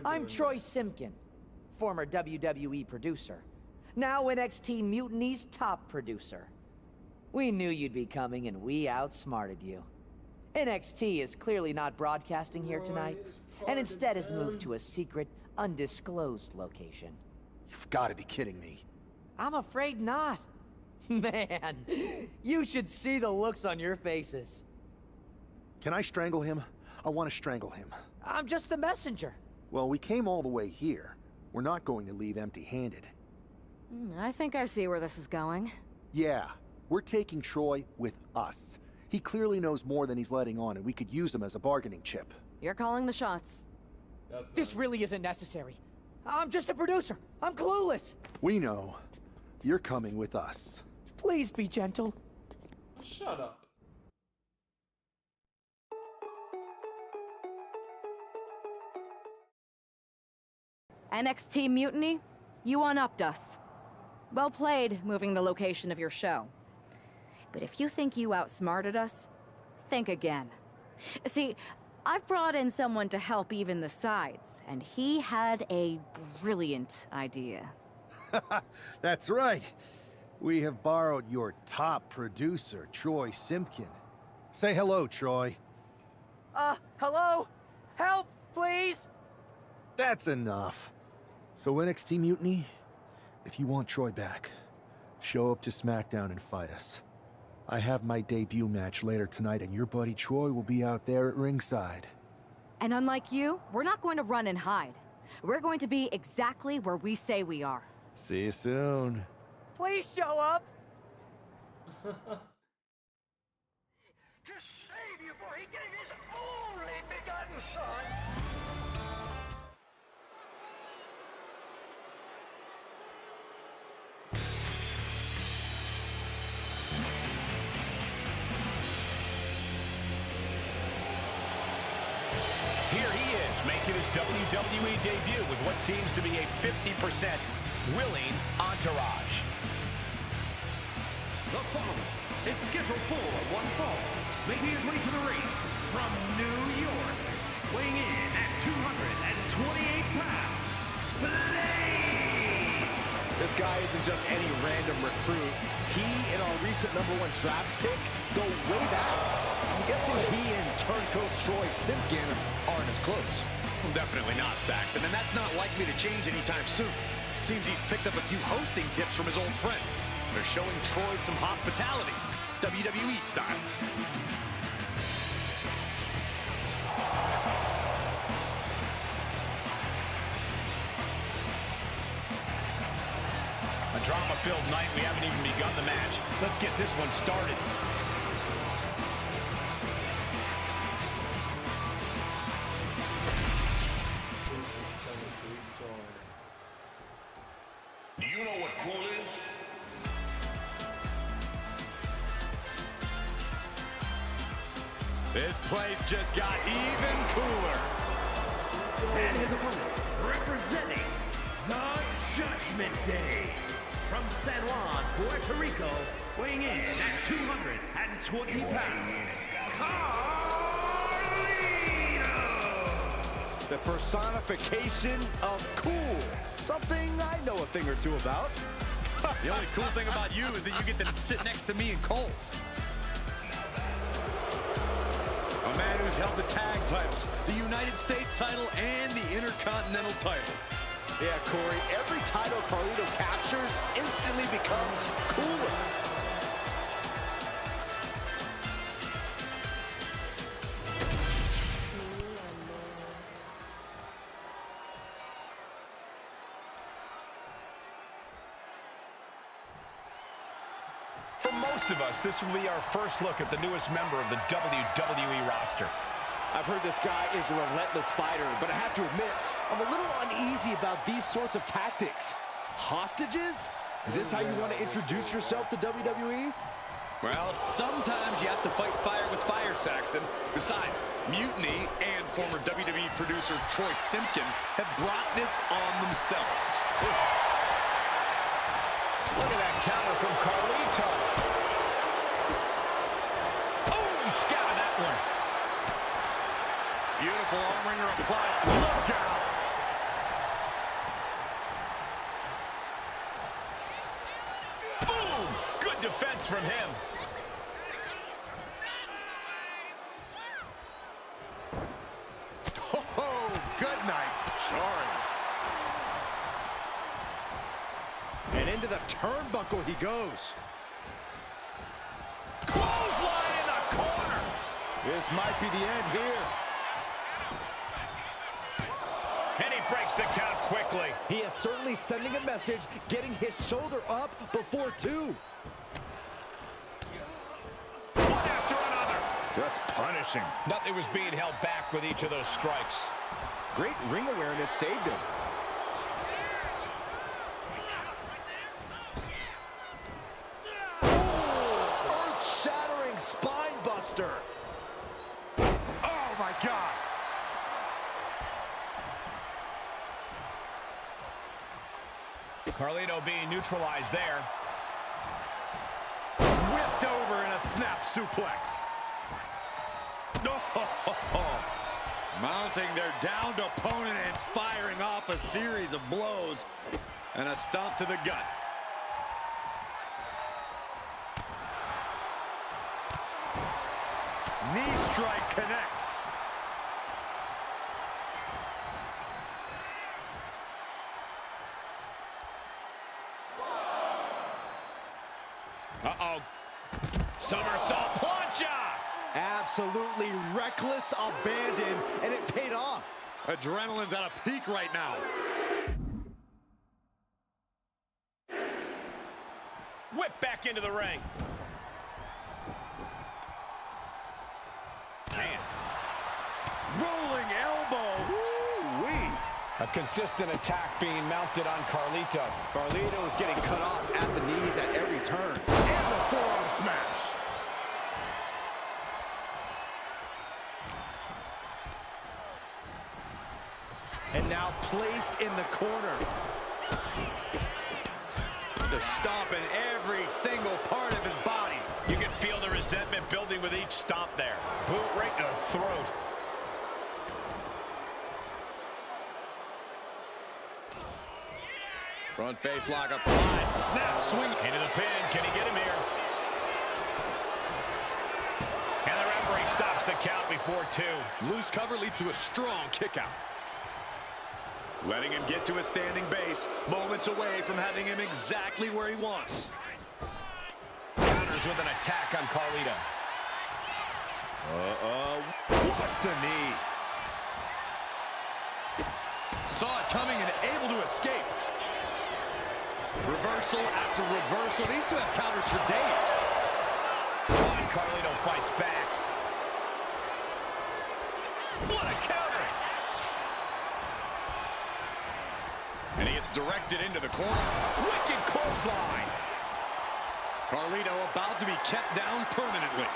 I'm Troy Simkin, former WWE producer. Now NXT Mutiny's top producer. We knew you'd be coming and we outsmarted you. NXT is clearly not broadcasting here tonight, and instead has moved to a secret, undisclosed location. You've got to be kidding me. I'm afraid not. Man, you should see the looks on your faces. Can I strangle him? I want to strangle him. I'm just the messenger. Well, we came all the way here. We're not going to leave empty-handed. I think I see where this is going. Yeah, we're taking Troy with us. He clearly knows more than he's letting on, and we could use him as a bargaining chip. You're calling the shots. This really isn't necessary. I'm just a producer. I'm clueless. We know. You're coming with us. Please be gentle. Shut up. NXT Mutiny, you one-upped us. Well played, moving the location of your show. But if you think you outsmarted us, think again. See, I've brought in someone to help even the sides, and he had a brilliant idea. That's right. We have borrowed your top producer, Troy Simpkin. Say hello, Troy. Hello? Help, please? That's enough. So NXT Mutiny, if you want Troy back, show up to SmackDown and fight us. I have my debut match later tonight, and your buddy Troy will be out there at ringside. And unlike you, we're not going to run and hide. We're going to be exactly where we say we are. See you soon. Please show up. To save you, for he gave his only begotten son. Here he is, making his WWE debut with what seems to be a 50% willing entourage. The following is scheduled for one fall, making his way to the ring from New York, weighing in at 228 pounds, Blaze! This guy isn't just any random recruit. He and our recent #1 draft pick go way back. I'm guessing he and turncoat Troy Simpkin aren't as close. Well, definitely not, Saxton, and that's not likely to change anytime soon. Seems he's picked up a few hosting tips from his old friend. They're showing Troy some hospitality, WWE style. A drama-filled night. We haven't even begun the match. Let's get this one started. Do you know what cool is? This place just got even cooler. And his opponent, representing the Judgment Day, from San Juan, Puerto Rico, weighing in at 220 pounds, Carlito! The personification of cool. Something I know a thing or two about. The only cool thing about you is that you get to sit next to me and Cole. A man who's held the tag titles, the United States title, and the Intercontinental title. Yeah, Corey, every title Carlito captures instantly becomes cooler. For most of us, this will be our first look at the newest member of the WWE roster. I've heard this guy is a relentless fighter, but I have to admit, I'm a little uneasy about these sorts of tactics. Hostages? Is this how you want to introduce yourself to WWE? Well, sometimes you have to fight fire with fire, Saxton. Besides, Mutiny and former WWE producer Troy Simpkin have brought this on themselves. Look at that counter from Carlito. Oh, he scouted that one. Beautiful arm wringer applied. Look out. Boom! Good defense from him. Oh, good night. Sorry. And into the turnbuckle he goes. This might be the end here. And he breaks the count quickly. He is certainly sending a message, getting his shoulder up before 2. One after another. Just punishing. Nothing was being held back with each of those strikes. Great ring awareness saved him. Earth-shattering spine buster. Oh, my God. Carlito being neutralized there. Whipped over in a snap suplex. No. Mounting their downed opponent and firing off a series of blows and a stomp to the gut. Knee strike connects. Uh-oh. Somersault plancha! Absolutely reckless abandon, and it paid off. Adrenaline's at a peak right now. Whip back into the ring. Man. Rolling elbow. Woo-wee. A consistent attack being mounted on Carlito. Carlito is getting cut off at the knees at every turn. And the forearm smash. And now placed in the corner. Just stomping every single part of his body. You can feel the resentment building with each stomp there. Boot right to the throat. Front face lock applied. Snap swing. Into the pin. Can he get him here? And the referee stops the count before 2. Loose cover leads to a strong kick out. Letting him get to a standing base. Moments away from having him exactly where he wants. Counters with an attack on Carlito. What's the knee? Saw it coming and able to escape. Reversal after reversal. These two have counters for days. And Carlito fights back. What a counter! And he gets directed into the corner. Wicked clothesline. Carlito about to be kept down permanently.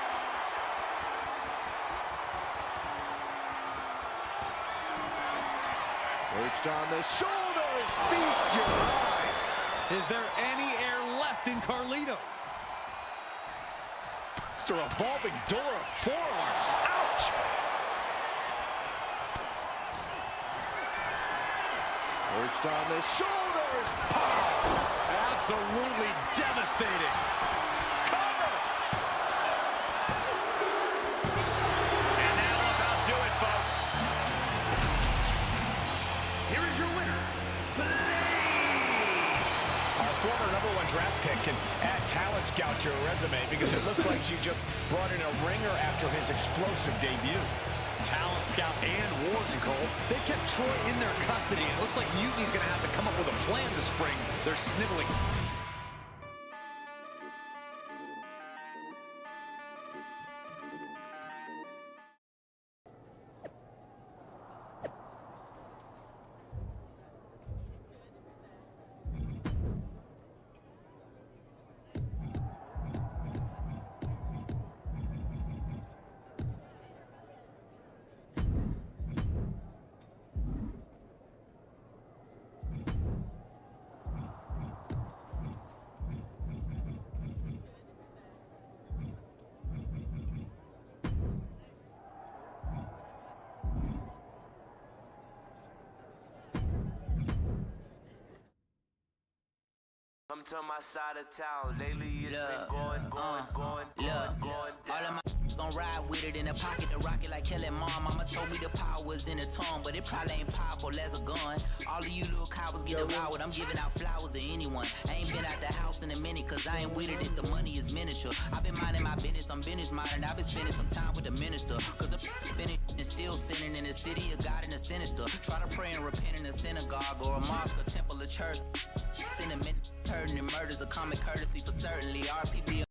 Perched on the shoulders. Feast your eyes. Is there any air left in Carlito? It's a revolving door of forearms. Ouch! Perched on the shoulders. Absolutely devastating. Cover! And that'll about do it, folks. Here is your winner, Our former #1 draft pick can add talent scout to her resume because it looks like she just brought in a ringer after his explosive debut. Talent scout and Warden, Cole. They kept Troy in their custody. It looks like Mutiny's going to have to come up with a plan this spring. They're sniveling. Come to my side of town. Lately it's been going. All of my gon' ride with it in the pocket, the rocket like Kelly Mom. Mama told me the power was in the tongue, but it probably ain't powerful as a gun. All of you little cowards get devoured. I'm giving out flowers to anyone. I ain't been out the house in a minute, cause I ain't with it if the money is miniature. I've been minding my business, I'm business minded. I've been spending some time with the minister, cause I'm been and still sinning in the city of God and the sinister. Try to pray and repent in a synagogue or a mosque, a temple, a church. Cinnamon, hurting and murders, a common courtesy for certainly. RPB